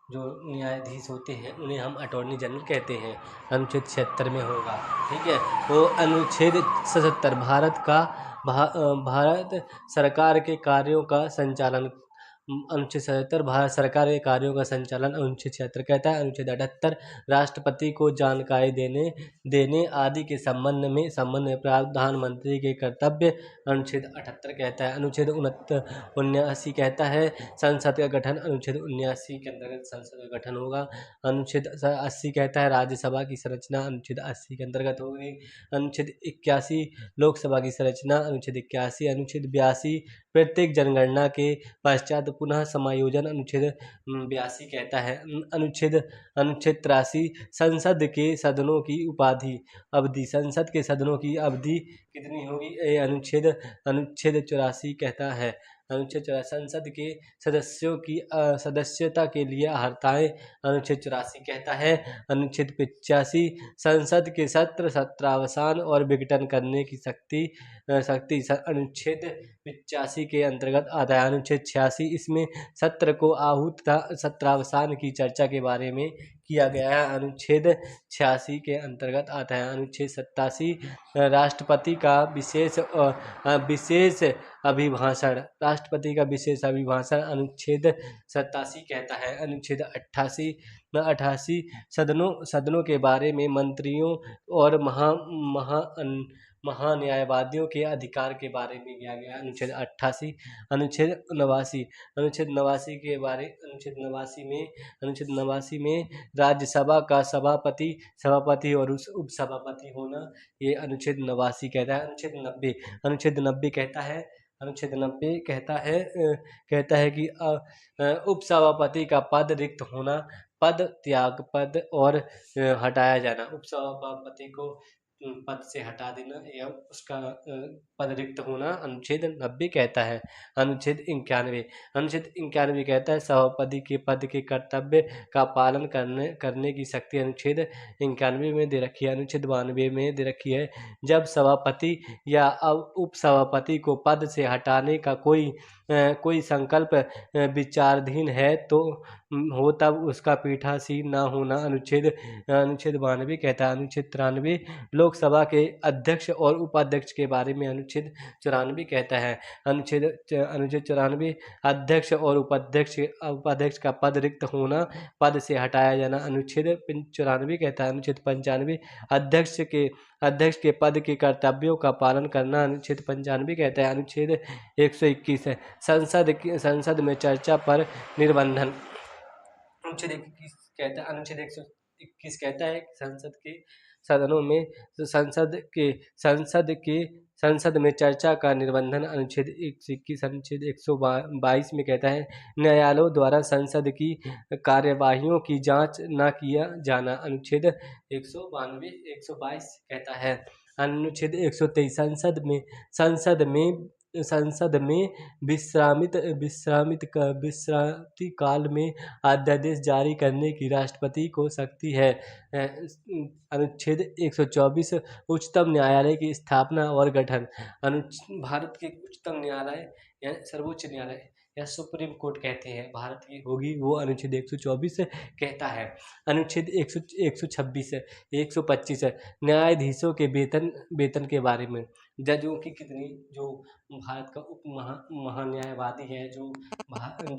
जो न्यायाधीश होते हैं उन्हें हम अटॉर्नी जनरल कहते हैं। अनुच्छेद 76 में होगा। ठीक है। वो अनुच्छेद 77 भारत सरकार के कार्यों का संचालन। अनुच्छेद 77 भारत सरकार के कार्यों का संचालन अनुच्छेद 76 कहता है। अनुच्छेद 78 राष्ट्रपति को जानकारी देने आदि के संबंध में प्रधानमंत्री के कर्तव्य अनुच्छेद 78 कहता है। अनुच्छेद 79 कहता है संसद का गठन। अनुच्छेद 79 के अंतर्गत संसद का गठन होगा। अनुच्छेद 80 कहता है राज्यसभा की संरचना। अनुच्छेद 80 के अंतर्गत होगी। अनुच्छेद 81 लोकसभा की संरचना। अनुच्छेद 81 अनुच्छेद 82 प्रत्येक जनगणना के पश्चात पुनः समायोजन। अनुच्छेद 82 कहता है। अनुच्छेद 83 संसद के सदनों की अवधि। संसद के सदनों की अवधि कितनी होगी? अनुच्छेद 84 कहता है। अनुच्छेद 84 संसद के सदस्यों की सदस्यता के लिए अर्हताएं। अनुच्छेद 84 कहता है। अनुच्छेद 85 संसद के सत्रावसान और विघटन करने की शक्ति अनुच्छेद 85 के अंतर्गत आता है। अनुच्छेद 86 इसमें सत्र को आहूत तथा सत्रावसान की चर्चा के बारे में किया गया है। अनुच्छेद 86 के अंतर्गत आता है। अनुच्छेद 87 राष्ट्रपति का विशेष अभिभाषण। राष्ट्रपति का विशेष अभिभाषण अनुच्छेद 87 कहता है। अनुच्छेद 88 सदनों के बारे में मंत्रियों और महान्यायवादियों के अधिकार के बारे में किया गया। अनुच्छेद 88 अनुच्छेद 89 में राज्यसभा का सभापति और उपसभापति होना। ये अनुच्छेद 89 कहता है। अनुच्छेद 90 कहता है कि उपसभापति का पद रिक्त होना, पद त्याग, पद और हटाया जाना। उपसभापति को पद से हटा देना एवं उसका पद रिक्त होना अनुच्छेद 90 कहता है। अनुच्छेद 91 कहता है सभापति के पद के कर्तव्य का पालन करने की शक्ति अनुच्छेद 91 में दे रखी है। अनुच्छेद 92 में दे रखी है, जब सभापति या उप सभापति को पद से हटाने का कोई संकल्प विचाराधीन है तो हो तब उसका पीठासीन न होना अनुच्छेद 92 कहता है। अनुच्छेद 93 लोकसभा के अध्यक्ष और उपाध्यक्ष के बारे में अनुच्छेद 94 कहता है। अनुच्छेद 94 अध्यक्ष और उपाध्यक्ष का पद रिक्त होना, पद से हटाया जाना अनुच्छेद 94 कहता है। अनुच्छेद 95 अध्यक्ष के पद के कर्तव्यों का पालन करना अनुच्छेद 95 कहता है। अनुच्छेद 121 है संसद में चर्चा पर निर्बंधन। अनुच्छेद 121 कहता है संसद के सदनों में संसद में चर्चा का निर्बंधन। अनुच्छेद 121 अनुच्छेद 122 में कहता है न्यायालयों द्वारा संसद की कार्यवाहियों की जांच न किया जाना। अनुच्छेद 122 कहता है। अनुच्छेद 123 संसद में विश्रांति काल में अध्यादेश जारी करने की राष्ट्रपति को शक्ति है। अनुच्छेद 124 उच्चतम न्यायालय की स्थापना और गठन। भारत के उच्चतम न्यायालय या सर्वोच्च न्यायालय या सुप्रीम कोर्ट कहते हैं भारत की होगी, वो अनुच्छेद 124 कहता है। अनुच्छेद 125 न्यायाधीशों के वेतन के बारे में। जजों की कितनी, जो भारत का उप महान्यायवादी है, जो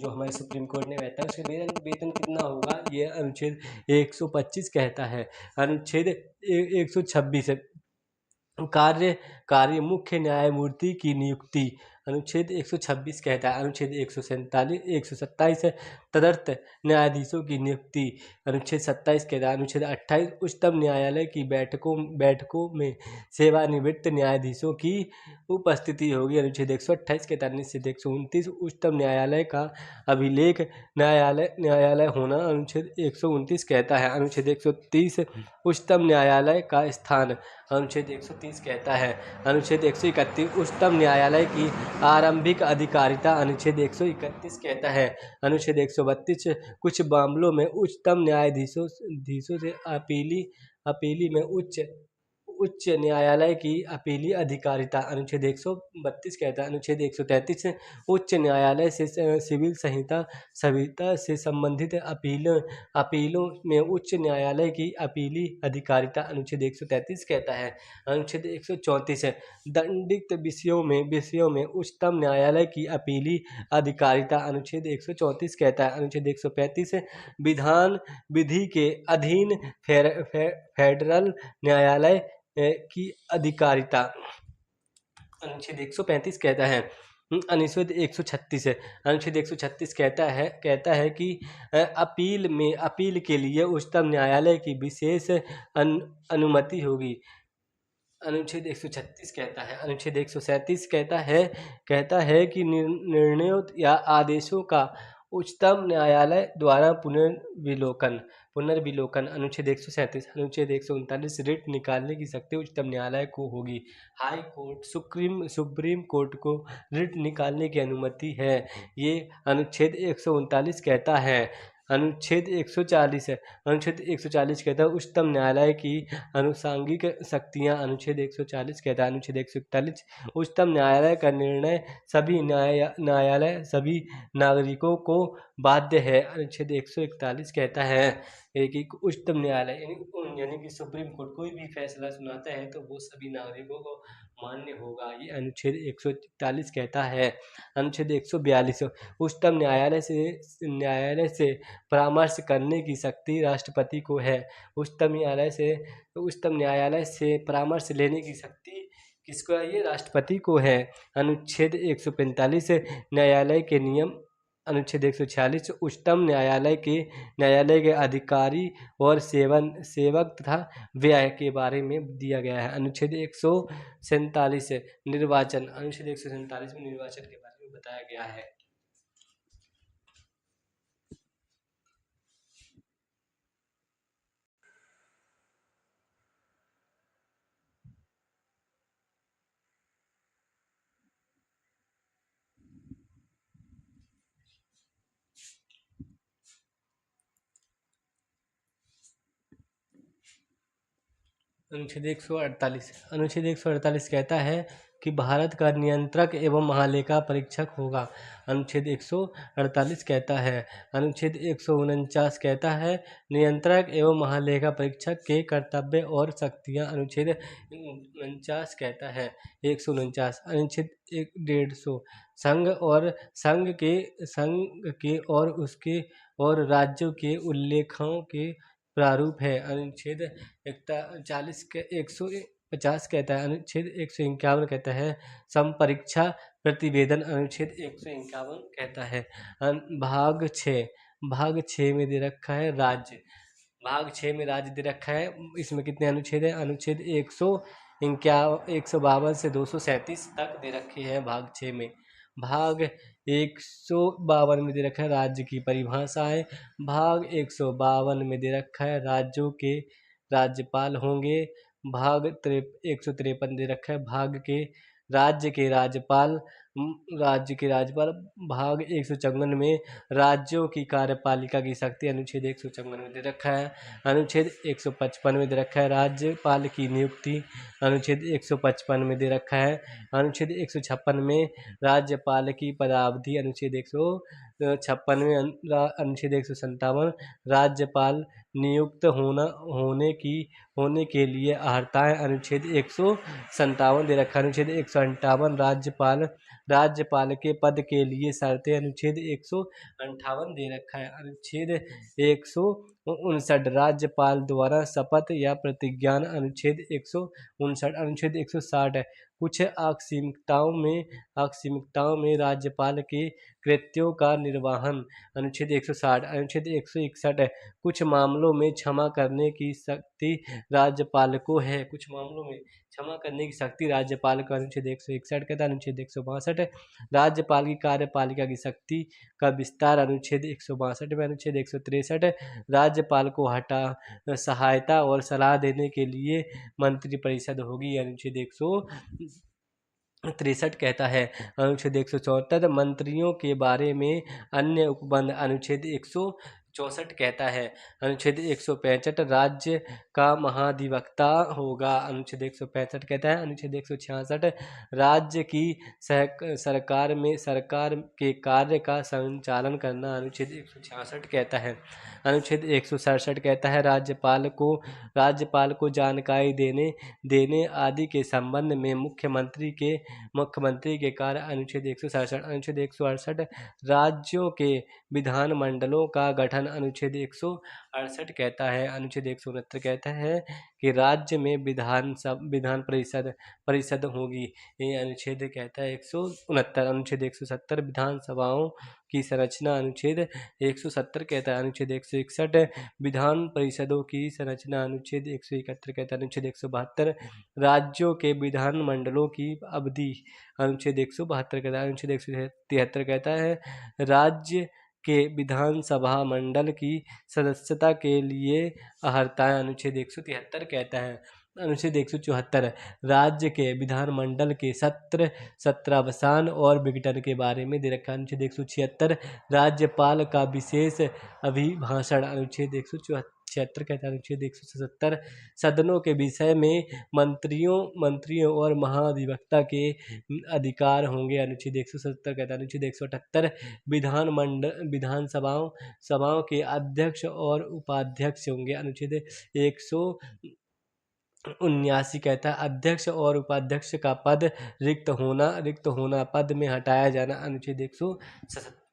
हमारे सुप्रीम कोर्ट ने कहता है उसके वेतन कितना होगा, ये अनुच्छेद 125 कहता है। अनुच्छेद 126 कार्य मुख्य न्यायमूर्ति की नियुक्ति। अनुच्छेद 126 कहता है। अनुच्छेद 127 तदर्थ न्यायाधीशों की नियुक्ति। अनुच्छेद 27 कहता है। अनुच्छेद 28 उच्चतम न्यायालय की बैठकों में सेवानिवृत्त न्यायाधीशों की उपस्थिति होगी। अनुच्छेद 128 कहता है। अनुच्छेद 129 उच्चतम न्यायालय का अभिलेख न्यायालय होना। अनुच्छेद 129 कहता है। अनुच्छेद 130 उच्चतम न्यायालय का स्थान। अनुच्छेद 130 कहता है। अनुच्छेद 131 उच्चतम न्यायालय की आरंभिक अधिकारिता। अनुच्छेद 131 कहता है। अनुच्छेद 132 कुछ मामलों में उच्चतम न्यायाधीशों से अपीली में उच्च न्यायालय की अपीली अधिकारिता। अनुच्छेद 132 कहता है। अनुच्छेद 133 उच्च न्यायालय से सिविल संहिता से संबंधित अपीलों में उच्च न्यायालय की अपीली अधिकारिता। अनुच्छेद 133 कहता है। अनुच्छेद 134 दंडित विषयों में उच्चतम न्यायालय की अपीली अधिकारिता। अनुच्छेद 134 कहता है। अनुच्छेद 135 विधान विधि के अधीन फेडरल न्यायालय की अधिकारिता। अनुच्छेद 135 कहता है। अनुच्छेद 136 अनुच्छेद 136 कहता है कि अपील के लिए उच्चतम न्यायालय की विशेष अनुमति होगी। अनुच्छेद 136 कहता है। अनुच्छेद 137 कहता है कि निर्णयों या आदेशों का उच्चतम न्यायालय द्वारा पुनर्विलोकन। अनुच्छेद 137 अनुच्छेद 139 रिट निकालने की शक्ति उच्चतम न्यायालय को होगी। हाई कोर्ट सुप्रीम कोर्ट को रिट निकालने की अनुमति है, ये अनुच्छेद 139 कहता है। अनुच्छेद 140 कहता है उच्चतम न्यायालय की अनुषांगिक शक्तियाँ। अनुच्छेद 140 कहता है। अनुच्छेद 141 उच्चतम न्यायालय का निर्णय सभी नागरिकों को बाध्य है। अनुच्छेद 141 कहता है कि उच्चतम न्यायालय यानी कि सुप्रीम कोर्ट कोई भी फैसला सुनाता है तो वो सभी नागरिकों को मान्य होगा, ये अनुच्छेद 141 कहता है। अनुच्छेद 142 उच्चतम न्यायालय से परामर्श करने की शक्ति राष्ट्रपति को है। उच्चतम न्यायालय से परामर्श लेने की शक्ति किसको है? ये राष्ट्रपति को है। अनुच्छेद 145 न्यायालय के नियम। अनुच्छेद 146 उच्चतम न्यायालय के अधिकारी और सेवक तथा व्यय के बारे में दिया गया है। अनुच्छेद 147 निर्वाचन। अनुच्छेद 147 में निर्वाचन के बारे में बताया गया है। अनुच्छेद 148 कहता है कि भारत का नियंत्रक एवं महालेखा परीक्षक होगा। अनुच्छेद 148 कहता है। अनुच्छेद 149 कहता है नियंत्रक एवं महालेखा परीक्षक के कर्तव्य और शक्तियाँ। अनुच्छेद 49 कहता है 149। अनुच्छेद 150 संघ के और उसके और राज्यों के उल्लेखों के प्रारूप है। अनुच्छेद 41 के 150 कहता है। अनुच्छेद 151 कहता है संपरीक्षा प्रतिवेदन। अनुच्छेद 151 कहता है। भाग 6 में दे रखा है राज्य। भाग 6 में राज्य दे रखा है। इसमें कितने अनुच्छेद हैं? अनुच्छेद 152 से 237 तक दे रखे हैं भाग 6 में। भाग 152 में दे रखा है राज्य की परिभाषाएं। भाग 152 में दे रखा है राज्यों के राज्यपाल होंगे। भाग 153 दे रखा है राज्य के राज्यपाल। भाग 154 में राज्यों की कार्यपालिका की शक्ति। अनुच्छेद 154 में दे रखा है। अनुच्छेद 155 में दे रखा है राज्यपाल की नियुक्ति। अनुच्छेद 155 में दे रखा है। अनुच्छेद 156 में राज्यपाल की पदावधि। अनुच्छेद 156 में अनुच्छेद 157 राज्यपाल नियुक्त होने के लिए अर्हताएं। अनुच्छेद 157 दे रखा है। अनुच्छेद 158 राज्यपाल के पद के लिए शर्तें। अनुच्छेद 158 दे रखा है। अनुच्छेद 159 राज्यपाल द्वारा शपथ या प्रतिज्ञान। अनुच्छेद 159। अनुच्छेद 160 कुछ आकस्मिकताओं में राज्यपाल के कृत्यों का निर्वहन। अनुच्छेद 160। अनुच्छेद 161 कुछ मामलों में क्षमा करने की शक्ति राज्यपाल को है। कुछ मामलों में क्षमा करने की शक्ति राज्यपाल को। अनुच्छेद 161 कहता है। अनुच्छेद 162 राज्यपाल की कार्यपालिका की शक्ति का विस्तार। अनुच्छेद 162 में। अनुच्छेद 163 राज्यपाल को सहायता और सलाह देने के लिए मंत्रिपरिषद होगी। अनुच्छेद 163 कहता है। अनुच्छेद 174 मंत्रियों के बारे में अन्य उपबंध। अनुच्छेद 164 कहता है। अनुच्छेद 165 राज्य का महाधिवक्ता होगा। अनुच्छेद 165 कहता है। अनुच्छेद 166 राज्य की सरकार के कार्य का संचालन करना। अनुच्छेद 166 कहता है। अनुच्छेद 167 कहता है राज्यपाल को जानकारी देने आदि के संबंध में मुख्यमंत्री के कार्य। अनुच्छेद 167। अनुच्छेद 168 राज्यों के विधानमंडलों का गठन। अनुच्छेद 168 कहता है। अनुच्छेद 169 कहता है कि राज्य में विधान परिषद होगी। ये अनुच्छेद कहता है 169। अनुच्छेद 170 विधानसभाओं की संरचना। अनुच्छेद 170 कहता है। अनुच्छेद 161 विधान परिषदों की संरचना। अनुच्छेद 171 कहता है। अनुच्छेद 172 राज्यों के विधानमंडलों की अवधि। अनुच्छेद 172 कहता है। अनुच्छेद 173 कहता है राज्य के विधानसभा मंडल की सदस्यता के लिए अर्हताएं। अनुच्छेद 173 कहता है। अनुच्छेद 174 राज्य के विधानमंडल के सत्रावसान और विघटन के बारे में दे रखा है। अनुच्छेद 176 राज्यपाल का विशेष अभिभाषण। अनुच्छेद 176 कहता है। अनुच्छेद 177 सदनों के विषय में मंत्रियों और महाधिवक्ता के अधिकार होंगे। अनुच्छेद 177 कहता है। अनुच्छेद 178 विधानसभाओं के अध्यक्ष और उपाध्यक्ष होंगे। अनुच्छेद 179 कहता है अध्यक्ष और उपाध्यक्ष का पद रिक्त होना पद में हटाया जाना। अनुच्छेद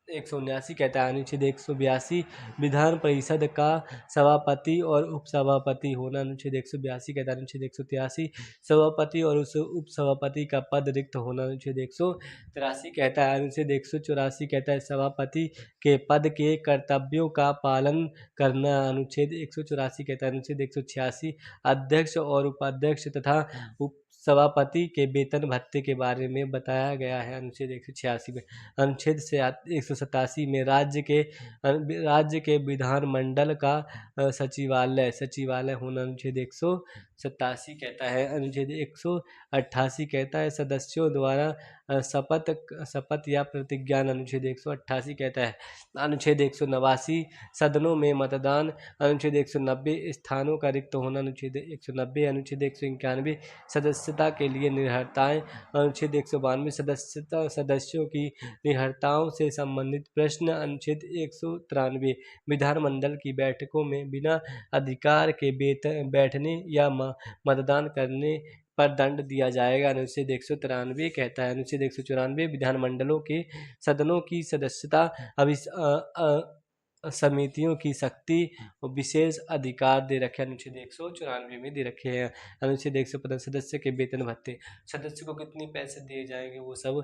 179 कहता है। अनुच्छेद 182 विधान परिषद का सभापति और उपसभापति होना। अनुच्छेद 182 कहता है। अनुच्छेद 183 सभापति और उस उपसभापति का पद रिक्त होना। अनुच्छेद 183 कहता है। अनुच्छेद 184 कहता है सभापति के पद के कर्तव्यों का पालन करना। अनुच्छेद 184 कहता है। अनुच्छेद 186 अध्यक्ष और उपाध्यक्ष तथा सभापति के वेतन भत्ते के बारे में बताया गया है। अनुच्छेद 186 में। अनुच्छेद 187 में राज्य के विधानमंडल का सचिवालय होना। अनुच्छेद 187 कहता है। अनुच्छेद 188 कहता है सदस्यों द्वारा शपथ या प्रतिज्ञान अनुच्छेद 188 कहता है। अनुच्छेद 189 सदनों में मतदान, अनुच्छेद 190 स्थानों का रिक्त होना, अनुच्छेद 190, अनुच्छेद 191 सदस्यता के लिए निर्भरताएं, अनुच्छेद 192 सदस्यों की निर्भरताओं से संबंधित प्रश्न, अनुच्छेद 193 विधानमंडल की बैठकों में बिना अधिकार के बैठने या मतदान करने पर दंड दिया जाएगा, अनुच्छेद 193 कहता है। अनुच्छेद 194 विधानमंडलों के सदनों की सदस्यता समितियों की शक्ति और विशेष अधिकार दे रखे, अनुच्छेद 194 में दे रखे हैं। अनुच्छेद 115 सदस्य के वेतन भत्ते, सदस्य को कितने पैसे दिए जाएंगे वो सब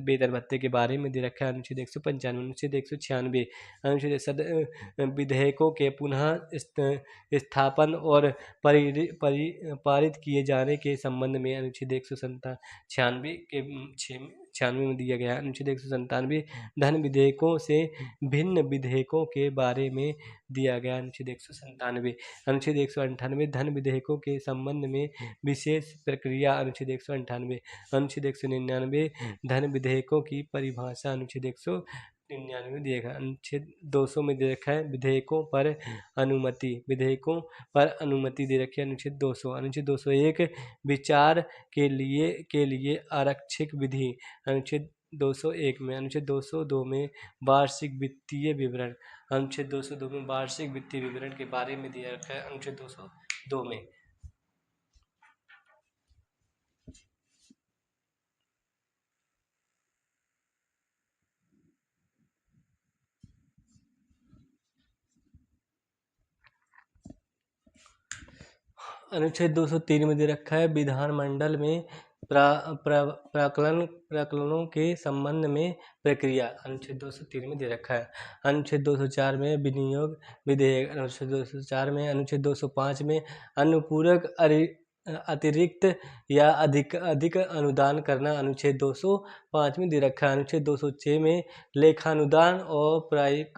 वेतन भत्ते के बारे में दे रखा है, अनुच्छेद 195। अनुच्छेद 196 अनुच्छेद विधेयकों के पुनः स्थापन और पारित किए जाने के संबंध में, अनुच्छेद 196 के 96 में दिया गया है। अनुच्छेद 197 धन विधेयकों से भिन्न विधेयकों के बारे में दिया गया, अनुच्छेद 197। अनुच्छेद 198 धन विधेयकों के संबंध में विशेष प्रक्रिया, अनुच्छेद 198। अनुच्छेद 199 धन विधेयकों की परिभाषा, अनुच्छेद 199 दिया गया। अनुच्छेद 200 में दे रखा है विधेयकों पर अनुमति, विधेयकों पर अनुमति दे रखी है, अनुच्छेद 200। अनुच्छेद 201 विचार के लिए आरक्षित विधि, अनुच्छेद 201 में। अनुच्छेद 202 में वार्षिक वित्तीय विवरण, अनुच्छेद 202 में वार्षिक वित्तीय विवरण के बारे में दिया रखा है, अनुच्छेद 202 में। अनुच्छेद 203 में दे रखा है विधानमंडल में प्रकरणों के संबंध में प्रक्रिया, अनुच्छेद 203 में दे रखा है। अनुच्छेद 204 में विनियोग विधेयक, अनुच्छेद 204 में। अनुच्छेद 205 में अनुपूरक अतिरिक्त या अधिक अनुदान करना, अनुच्छेद 205 में दे रखा है। अनुच्छेद 206 में लेखानुदान और प्रायिक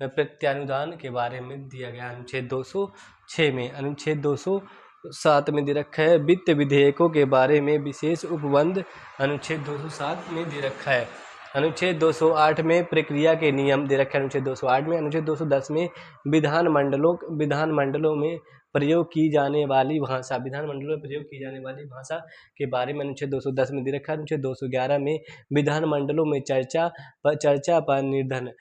प्रत्यानुदान के बारे में दिया गया, अनुच्छेद 206 में। अनुच्छेद 207 में दे रखा है वित्त विधेयकों के बारे में विशेष उपबंध, अनुच्छेद 207 में दे रखा है। अनुच्छेद 208 में प्रक्रिया के नियम दे रखे हैं, अनुच्छेद 208 में। अनुच्छेद 210 में विधानमंडलों में प्रयोग की जाने वाली भाषा, विधानमंडलों में प्रयोग की जाने वाली भाषा के बारे में अनुच्छेद 210 में दे रखा है। अनुच्छेद 211 में विधानमंडलों में चर्चा पर निर्वर्धन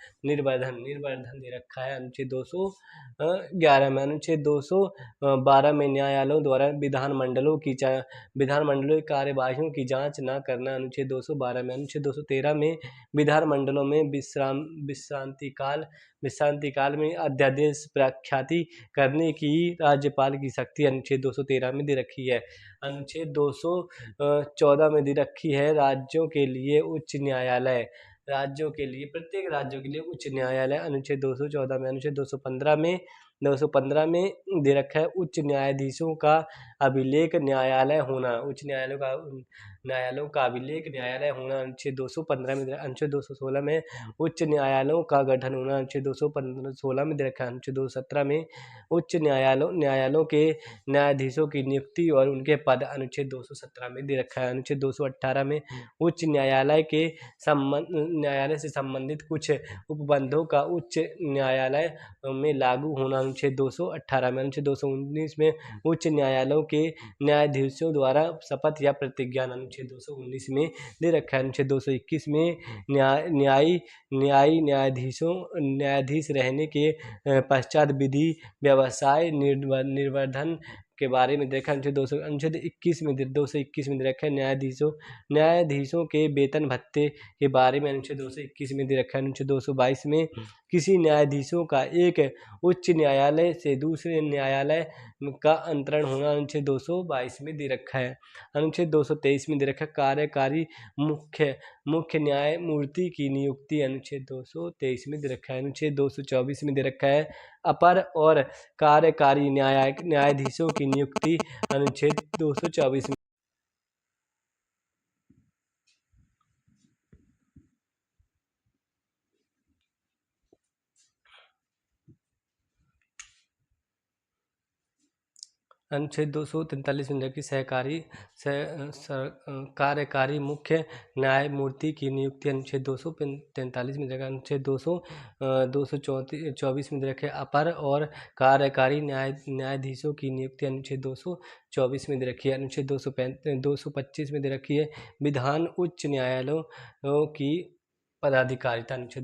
दे रखा है, अनुच्छेद 211 में। अनुच्छेद 212 में न्यायालयों द्वारा विधानमंडलों की कार्यवाहियों की जांच न करना, अनुच्छेद 212 में। अनुच्छेद 213 में विधानमंडलों में विश्रांति काल में अध्यादेश प्रख्याति करने की राज्यपाल की शक्ति, अनुच्छेद 213 में दे रखी है। अनुच्छेद 214 में दे रखी है राज्यों के लिए उच्च न्यायालय, प्रत्येक राज्यों के लिए उच्च न्यायालय, अनुच्छेद 214 में। अनुच्छेद 215 में दे रखा है उच्च न्यायाधीशों का अभिलेख न्यायालय होना, उच्च न्यायालयों का अभिलेख न्यायालय होना, अनुच्छेद 215 में। अनुच्छेद 216 में उच्च न्यायालयों का गठन होना, अनुच्छेद 216 में दे रखा है। अनुच्छेद 217 में उच्च न्यायालयों के न्यायाधीशों की नियुक्ति और उनके पद, अनुच्छेद 217 में दे रखा है। अनुच्छेद 218 में उच्च न्यायालय से संबंधित कुछ उपबंधों का उच्च न्यायालय में लागू होना, अनुच्छेद 218 में। अनुच्छेद 219 में उच्च न्यायालयों के न्यायाधीशों द्वारा शपथ या प्रतिज्ञान, अनुच्छेद 219 में दे रखा है। अनुच्छेद 221 में न्यायाधीश रहने के पश्चात विधि व्यवसाय निर्वर्धन के बारे में देखा, अनुच्छेद 221 में दे रखा है न्यायाधीशों के वेतन भत्ते के बारे में, अनुच्छेद 221 में दे रखा है। अनुच्छेद 222 में किसी न्यायाधीशों का एक उच्च न्यायालय से दूसरे न्यायालय का अंतरण होना, अनुच्छेद 222 में दे रखा है। अनुच्छेद 223 में दे रखा है कार्यकारी मुख्य न्यायमूर्ति की नियुक्ति, अनुच्छेद 223 में दे रखा है। अनुच्छेद 224 में दे रखा है अपर और कार्यकारी न्यायाधीशों की नियुक्ति, अनुच्छेद 224 में। अनुच्छेद 243 में की सहकारी कार्यकारी मुख्य न्यायमूर्ति की नियुक्ति अनुच्छेद 243 में देखा। अनुच्छेद 224 में रखे अपर और कार्यकारी न्यायाधीशों की नियुक्ति अनुच्छेद 224 में दे रखी है। अनुच्छेद 225 में दे रखी है विधान उच्च न्यायालयों की पदाधिकारिता। अनुच्छेद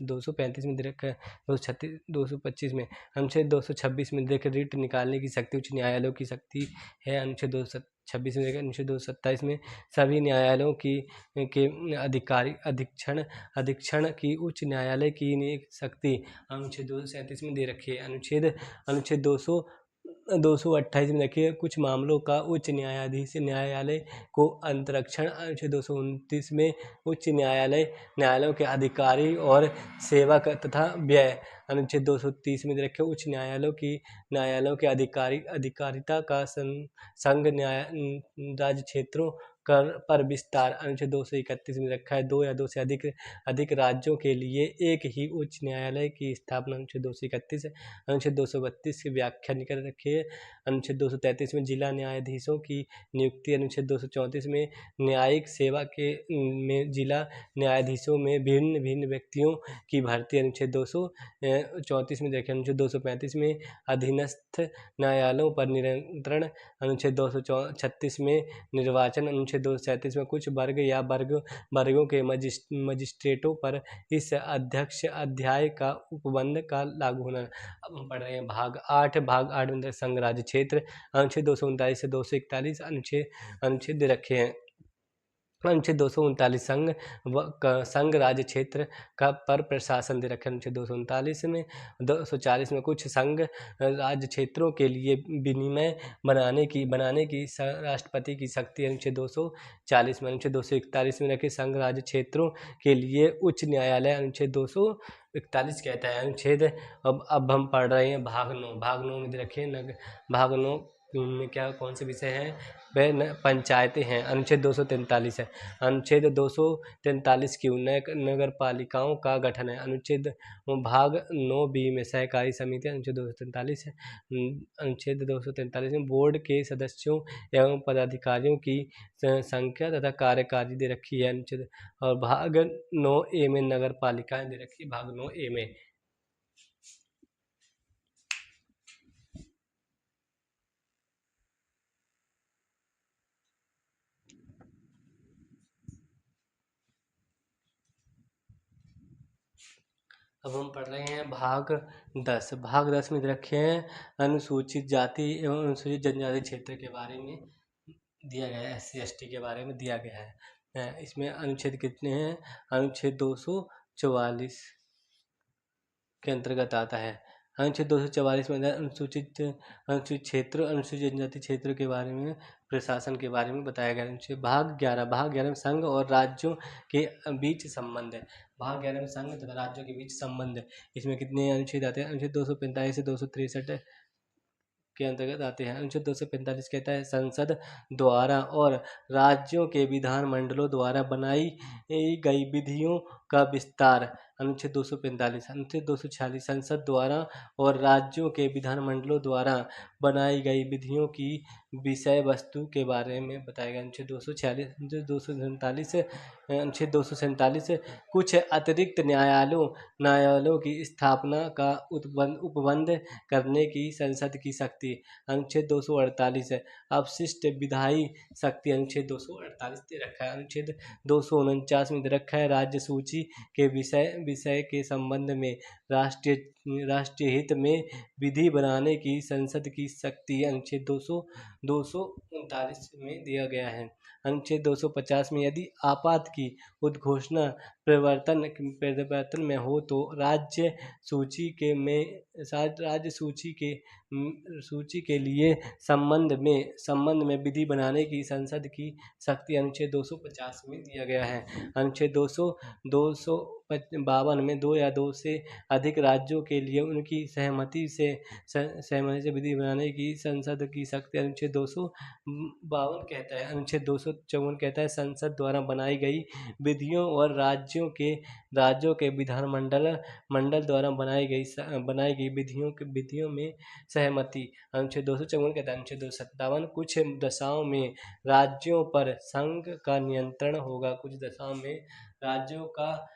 235 में दे रखा है 225 में। अनुच्छेद 226 में देखे रिट निकालने की शक्ति उच्च न्यायालयों की शक्ति है। अनुच्छेद 226 में देखा। अनुच्छेद 227 में सभी न्यायालयों के अधिकारी अधीक्षण की उच्च न्यायालय की शक्ति अनुच्छेद 237 में दे रखी है। अनुच्छेद 228 में देखिए कुछ मामलों का उच्च न्यायालय को अंतरक्षण। अनुच्छेद 229 में उच्च न्यायालयों के अधिकारी और सेवक तथा व्यय। अनुच्छेद 230 में रखे उच्च न्यायालयों के अधिकारिता का संघ राज्य क्षेत्रों पर विस्तार। अनुच्छेद 231 में रखा है 2 या 2 से अधिक राज्यों के लिए एक ही उच्च न्यायालय की स्थापना। अनुच्छेद 231 अनुच्छेद 232 की व्याख्या निकल रखी है। अनुच्छेद 233 में जिला न्यायाधीशों की नियुक्ति। अनुच्छेद 234 में न्यायिक सेवा में जिला न्यायाधीशों में भिन्न व्यक्तियों की भर्ती। अनुच्छेद 234 में देखें। अनुच्छेद 235 में अधीनस्थ न्यायालयों पर नियंत्रण। अनुच्छेद 236 में निर्वाचन। अनुच्छेद 237 में कुछ वर्ग या वर्गों के मजिस्ट्रेटों पर इस अध्याय का उपबंध का लागू होना। अब हम पढ़ रहे हैं भाग 8 में संघ राज्य क्षेत्र। अनुच्छेद 239 से 241 अनुच्छेद रखे हैं। अनुच्छेद 239 संघ राज्य क्षेत्र का पर प्रशासन दे रखे। अनुच्छेद 239 में 240 में कुछ संघ राज्य क्षेत्रों के लिए विनिमय बनाने की राष्ट्रपति की शक्ति। अनुच्छेद 240 में। अनुच्छेद 241 में रखे संघ राज्य क्षेत्रों के लिए उच्च न्यायालय। अनुच्छेद 241 कहता है अनुच्छेद। अब हम पढ़ रहे हैं भाग 9 में दे रखे भाग 9 में कौन से विषय हैं वह पंचायतें हैं। अनुच्छेद 243 है। अनुच्छेद 243 की नगर पालिकाओं का गठन है। अनुच्छेद भाग 9B में सहकारी समिति। अनुच्छेद 243 है। अनुच्छेद 243 में बोर्ड के सदस्यों एवं पदाधिकारियों की संख्या तथा कार्यकारिणी दे रखी है। अनुच्छेद और भाग 9A में नगर पालिकाएं दे रखी है। भाग 9A में अब हम पढ़ रहे हैं भाग 10। भाग 10 में रखे हैं अनुसूचित जाति एवं अनुसूचित जनजाति क्षेत्र के बारे में दिया गया है। SC/ST के बारे में दिया गया है। इसमें अनुच्छेद कितने हैं? अनुच्छेद 244 के अंतर्गत आता है। अनुच्छेद 244 में अनुसूचित क्षेत्र अनुसूचित जनजाति क्षेत्र के बारे में प्रशासन के बारे में बताया गया। अनुच्छेद भाग 11 में संघ और राज्यों के बीच संबंध है। भाग 11 में संघ तथा राज्यों के बीच संबंध। इसमें कितने अनुच्छेद आते हैं? अनुच्छेद 245 से 263 के अंतर्गत आते हैं। अनुच्छेद 245 कहता है संसद द्वारा और राज्यों के विधान मंडलों द्वारा बनाई गई विधियों का विस्तार। अनुच्छेद 245। अनुच्छेद 246 संसद द्वारा और राज्यों के विधान मंडलों द्वारा बनाई गई विधियों की विषय वस्तु के बारे में बताया गया। अनुच्छेद 246। अनुच्छेद 247 कुछ अतिरिक्त न्यायालयों की स्थापना का उपबंध करने की संसद की शक्ति। अनुच्छेद 248 अपशिष्ट विधायी शक्ति। अनुच्छेद 248 दे रखा है। अनुच्छेद 249 में दे रखा है राज्य सूची के विषय के संबंध में राष्ट्रीय हित में विधि बनाने की संसद की शक्ति। अनुच्छेद 239 में दिया गया है। अनुच्छेद 250 में यदि आपात की उद्घोषणा परिवर्तन में हो तो राज्य सूची के लिए संबंध में विधि बनाने की संसद की शक्ति। अनुच्छेद 250 में दिया गया है। अनुच्छेद 252 में 2 या 2 से अधिक राज्यों के लिए उनकी सहमति से विधि बनाने की संसद की शक्ति अनुच्छेद 252 कहता है। अनुच्छेद 254 कहता है संसद द्वारा बनाई गई विधियों और राज्यों के मंडल द्वारा बनाई गई विधियों में सहमति। अनुच्छेद 254 कहता है। अनुच्छेद 257 कुछ दशाओं में राज्यों पर संघ का नियंत्रण होगा। कुछ दशाओं में राज्यों का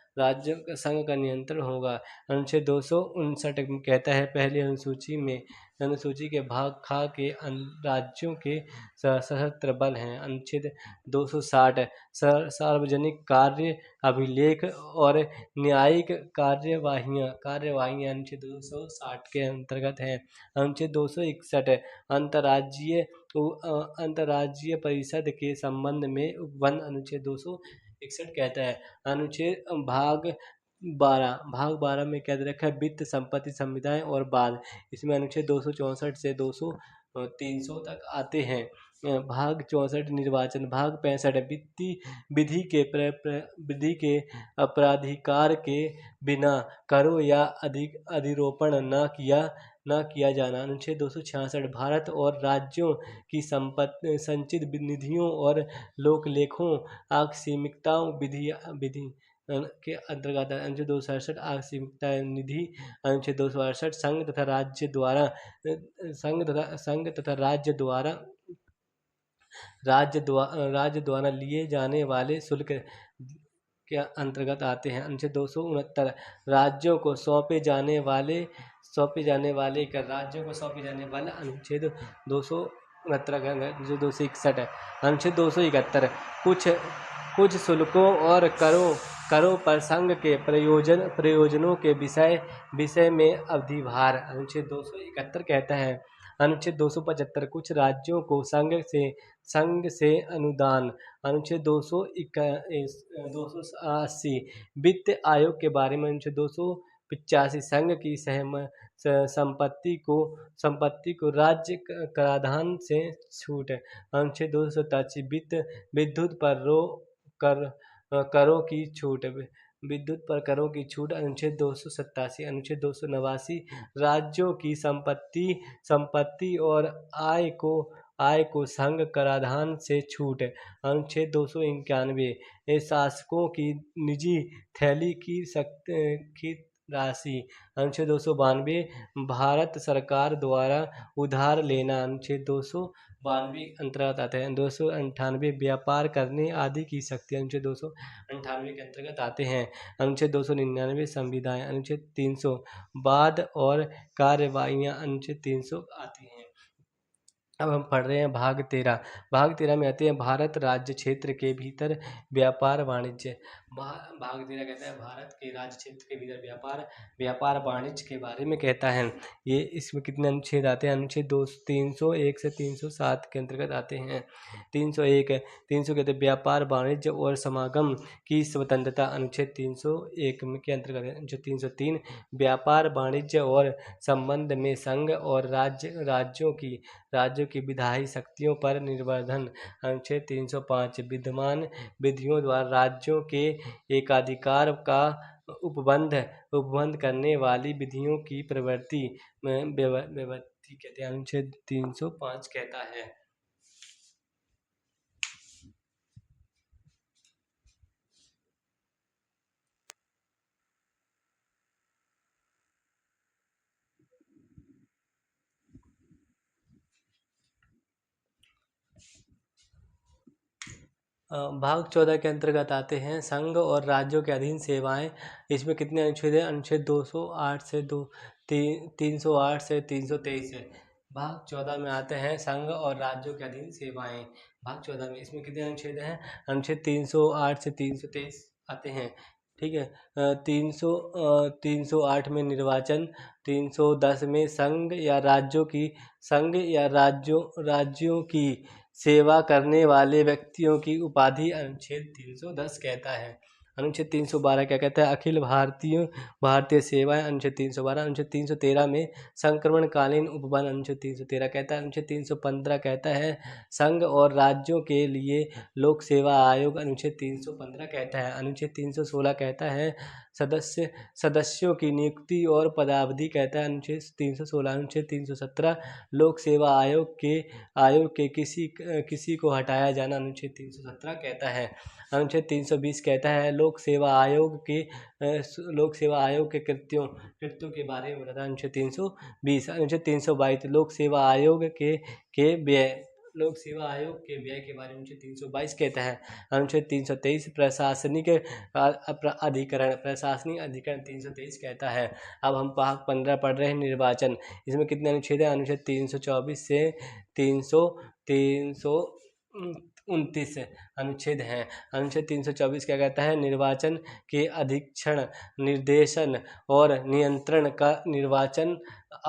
संघ का नियंत्रण होगा। अनुच्छेद 259 कहता है पहली अनुसूची के भाग ख के राज्यों के सशस्त्र बल हैं। अनुच्छेद 260 सार्वजनिक कार्य अभिलेख और न्यायिक कार्यवाहियां अनुच्छेद 260 के अंतर्गत हैं। अनुच्छेद 261 अंतर्राज्यीय परिषद के संबंध में उपबंध अनुच्छेद 261 कहता है। अनुच्छेद भाग 12 में क्या दे रखा है? वित्त, संपत्ति, संविदाएं और बाद। इसमें अनुच्छेद 264 से 300 तक आते हैं। भाग 64 निर्वाचन। भाग 65 विधि के अपराधिकार के बिना करो या अधिरोपण न किया जाना। अनुच्छेद 266 भारत और राज्यों की संचित निधियों और लोकलेखों आकस्मिकताओं विधि के अंतर्गत। अनुच्छेद 267 आकस्मिकता निधि। अनुच्छेद 268 संघ तथा राज्य द्वारा लिए जाने वाले शुल्क के अंतर्गत आते हैं। अनुच्छेद 269 राज्यों को सौंपे जाने वाले कर। राज्यों को सौंपे जाने वाला अनुच्छेद 269 261 है। अनुच्छेद 271 कुछ शुल्कों और करों पर संघ के प्रयोजनों के विषय में अधिभार। अनुच्छेद 271 कहता है। अनुच्छेद 275 कुछ राज्यों को संघ से अनुदान। अनुच्छेद 280 वित्त आयोग के बारे में। अनुच्छेद 285 संघ की संपत्ति को राज्य कराधान से छूट। अनुच्छेद 287 विद्युत पर करों की छूट। अनुच्छेद 287। अनुच्छेद 289 राज्यों की संपत्ति और आय को संघ कराधान से छूट। अनुच्छेद 291 शासकों की निजी थैली की राशि। अनुच्छेद 292 भारत सरकार द्वारा उधार लेना। अनुच्छेद 292 अंतर्गत आता है। 298 व्यापार करने आदि की शक्ति। अनुच्छेद 298 के अंतर्गत आते हैं। अनुच्छेद 299 संविदाएं। अनुच्छेद 300 वाद और कार्यवाहियां। अनुच्छेद 300 आती हैं। अब हम पढ़ रहे हैं भाग 13। भाग 13 में आते हैं भारत राज्य क्षेत्र के भीतर व्यापार वाणिज्य। भाग 13 कहता है भारत के राज्य क्षेत्र के भीतर व्यापार वाणिज्य के बारे में कहता है। ये इसमें कितने अनुच्छेद आते हैं? अनुच्छेद 301 से 307 के अंतर्गत आते हैं। 300 कहते हैं व्यापार वाणिज्य और समागम की स्वतंत्रता। अनुच्छेद 301 के अंतर्गत है। अनुच्छेद 303 व्यापार वाणिज्य और संबंध में संघ और राज्यों की विधायी शक्तियों पर निर्बंधन। अनुच्छेद 305 विद्यमान विधियों द्वारा राज्यों के एकाधिकार का उपबंध करने वाली विधियों की प्रवृत्ति कहते हैं। अनुच्छेद 305 कहता है। भाग 14 के अंतर्गत आते हैं संघ और राज्यों के अधीन सेवाएं। इसमें कितने अनुच्छेद हैं? अनुच्छेद 208 से 308 से 323 है। भाग 14 में आते हैं संघ और राज्यों के अधीन सेवाएं। भाग 14 में इसमें कितने अनुच्छेद हैं? अनुच्छेद 308 से 323 आते हैं। ठीक है। 308 में निर्वाचन। 310 में संघ या राज्यों की सेवा करने वाले व्यक्तियों की उपाधि। अनुच्छेद 310 कहता है। अनुच्छेद 312 क्या कहता है? अखिल भारतीय सेवाएं। अनुच्छेद 312। अनुच्छेद 313 में संक्रमणकालीन उपबंध। अनुच्छेद 313 कहता है। अनुच्छेद 315 कहता है संघ और राज्यों के लिए लोक सेवा आयोग। अनुच्छेद 315 कहता है। अनुच्छेद 316 कहता है सदस्यों की नियुक्ति और पदावधि कहता है अनुच्छेद 316। अनुच्छेद 317 लोक सेवा आयोग के किसी को हटाया जाना अनुच्छेद 317 कहता है। अनुच्छेद 320 कहता है लोक सेवा आयोग के कृत्यों के बारे में बताया अनुच्छेद 320। अनुच्छेद 322 लोक सेवा आयोग के व्यय के बारे में अनुच्छेद 322 कहता है। अनुच्छेद 323 प्रशासनिक अधिकरण 323 कहता है। अब हम भाग 15 पढ़ रहे हैं निर्वाचन। इसमें कितने अनुच्छेद हैं? अनुच्छेद 324 से 329 अनुच्छेद हैं। अनुच्छेद 324 क्या कहता है? निर्वाचन के अधीक्षण, निर्देशन और नियंत्रण का निर्वाचन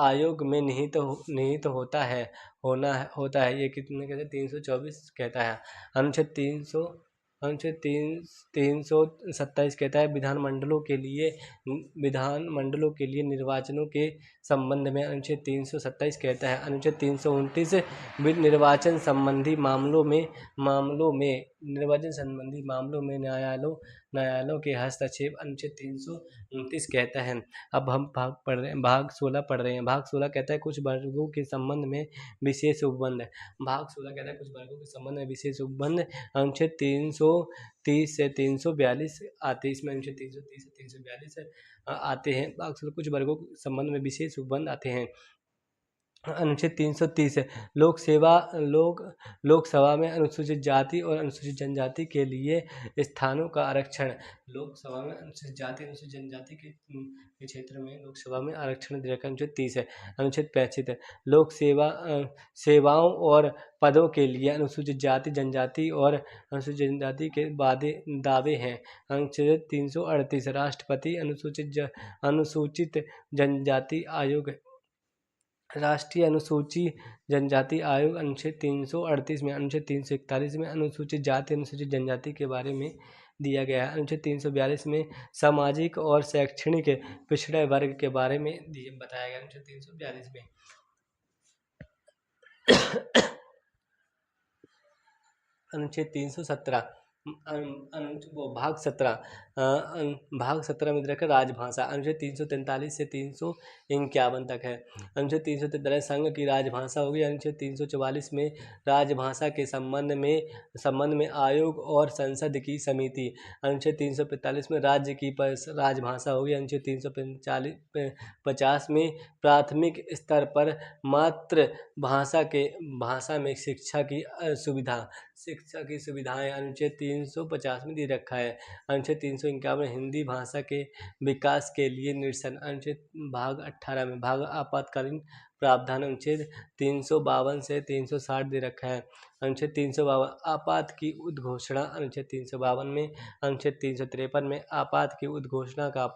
आयोग में निहित होता है। ये कितने कहते हैं? 324 कहता है। अनुच्छेद 327 कहता है विधानमंडलों के लिए निर्वाचनों के संबंध में अनुच्छेद 327 कहता है। अनुच्छेद 329 निर्वाचन संबंधी मामलों में न्यायालयों के हस्तक्षेप अनुच्छेद 329 कहता है। अब हम भाग 16 पढ़ रहे हैं। भाग 16 कहता है कुछ वर्गों के संबंध में विशेष उपबंध। अनुच्छेद 330 से 342 आते हैं। इसमें अनुच्छेद 330 से 342 आते हैं। भाग 16 कुछ वर्गों के संबंध में विशेष उपबंध आते हैं। अनुच्छेद 330 लोकसभा में अनुसूचित जाति और अनुसूचित जनजाति के लिए स्थानों का आरक्षण। लोकसभा में अनुसूचित जाति अनुसूचित जनजाति के क्षेत्र में लोकसभा में आरक्षण दे रखा है। अनुच्छेद 30 है। अनुच्छेद 65 लोक सेवाओं और पदों के लिए अनुसूचित जाति जनजाति और अनुसूचित जनजाति के दावे हैं। अनुच्छेद 338 राष्ट्रपति अनुसूचित जनजाति आयोग राष्ट्रीय अनुसूचित जनजाति आयोग अनुच्छेद 338 में। अनुच्छेद 341 में अनुसूचित जाति अनुसूचित जनजाति के बारे में दिया गया है। अनुच्छेद 342 में सामाजिक और शैक्षणिक पिछड़े वर्ग के बारे में बताया गया। अनुच्छेद 342 में अनुच्छेद 317 भाग 17 में देखा राजभाषा। अनुच्छेद 343 से 351 तक है। अनुच्छेद 343 संघ की राजभाषा होगी। अनुच्छेद 344 में राजभाषा के संबंध में आयोग और संसद की समिति। अनुच्छेद 345 में राज्य की राजभाषा होगी। अनुच्छेद 350 में प्राथमिक स्तर पर मातृ भाषा में शिक्षा की सुविधाएं अनुच्छेद 350 में दे रखा है। अनुच्छेद 351 हिंदी भाषा के विकास के लिए निरसन। अनुच्छेद भाग 18 में भाग आपातकालीन प्रावधान अनुच्छेद 352 से 360 दे रखा है। अनुच्छेद 352 आपात की उद्घोषणा अनुच्छेद 352 में। अनुच्छेद 353 में आपात की उद्घोषणा का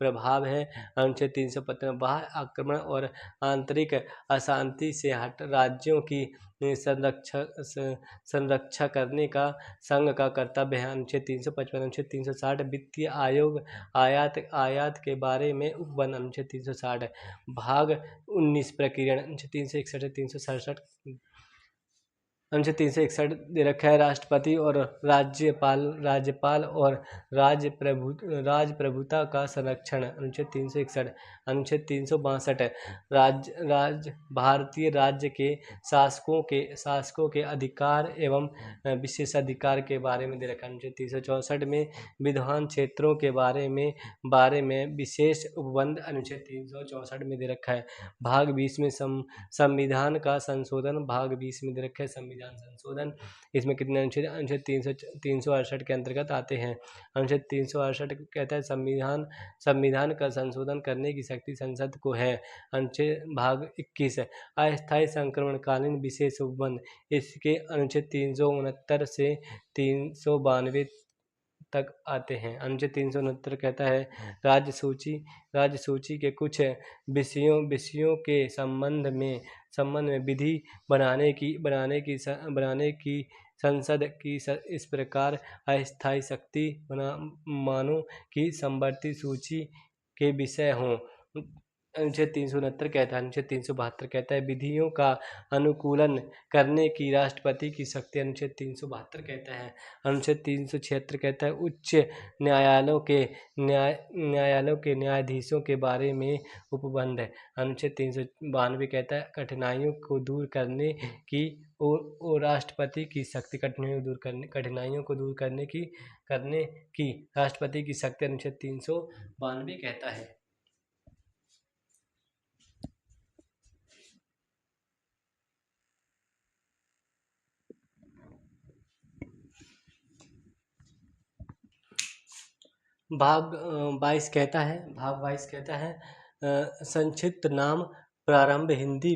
प्रभाव है। अनुच्छेद 355 बाह्य आक्रमण और आंतरिक अशांति से राज्यों की संरक्षा करने का संघ का कर्तव्य है। अनुच्छेद 355 अनुच्छेद 360 वित्तीय आयोग आयात के बारे में उपबंध। अनुच्छेद 360 भाग 19 प्रकीर्णन। अनुच्छेद 361 से 367 अनुच्छेद 361 दे रखा है राष्ट्रपति और राज्यपाल और राजप्रभुता का संरक्षण। अनुच्छेद 361 अनुच्छेद 362 भारतीय राज्य के शासकों के अधिकार एवं विशेषाधिकार के बारे में दे रखा है। अनुच्छेद 364 में विधान क्षेत्रों के बारे में विशेष उपबंध अनुच्छेद 364 में दे रखा है। भाग 20 में संविधान का संशोधन भाग 20 में दे रखा है संविधान संशोधन। इसमें कितने अनुच्छेद? अनुच्छेद 368 के अंतर्गत आते हैं। अनुच्छेद 368 कहता है संविधान का संशोधन करने की शक्ति संसद को है। अनुच्छेद भाग 21 अस्थायी संक्रमणकालीन विशेष उपबंध। इसके अनुच्छेद 369 से 392 तक आते हैं। अनुच्छेद 369 कहता है राज्य सूची के कुछ विषयों के संबंध में विधि बनाने की संसद की इस प्रकार अस्थायी शक्ति मानों की समवर्ती सूची के विषय हों। अनुच्छेद 369 कहता है, अनुच्छेद 372 कहता है विधियों का अनुकूलन करने की राष्ट्रपति की शक्ति, अनुच्छेद 372 कहता है। अनुच्छेद 376 कहता है उच्च न्यायालयों के न्यायाधीशों के बारे में उपबंध है। अनुच्छेद 392 कहता है कठिनाइयों को दूर करने की और राष्ट्रपति की शक्ति, कठिनाइयों को दूर करने की राष्ट्रपति की शक्ति अनुच्छेद 392 कहता है। भाग 22 कहता है संक्षिप्त नाम प्रारंभ हिंदी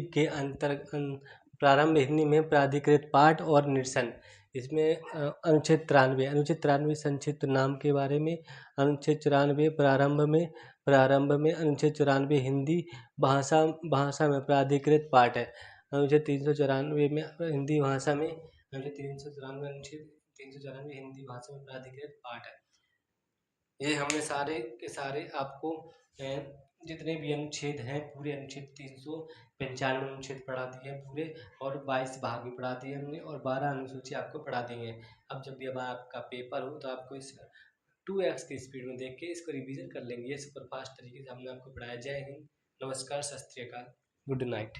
में प्राधिकृत पाठ और निरसन। इसमें अनुच्छेद 93 संक्षिप्त नाम के बारे में, अनुच्छेद 94 प्रारंभ में अनुच्छेद 94 हिंदी भाषा में प्राधिकृत पाठ है। अनुच्छेद 394 में हिंदी भाषा में, अनुच्छेद 394 हिंदी भाषा में प्राधिकृत पाठ है। ये हमने सारे के सारे आपको जितने भी अनुच्छेद हैं पूरे अनुच्छेद 395 अनुच्छेद पढ़ा दिए हैं पूरे, और 22 भाग भी पढ़ा दिए हमने, और 12 अनुसूची आपको पढ़ा दी है। अब जब भी अब आपका पेपर हो तो आपको इस 2x की स्पीड में देख के इसको रिवीजन कर लेंगे। ये सुपर फास्ट तरीके से हमने आपको पढ़ाया। जय हिंद, नमस्कार, सत श्री अकाल, गुड नाइट।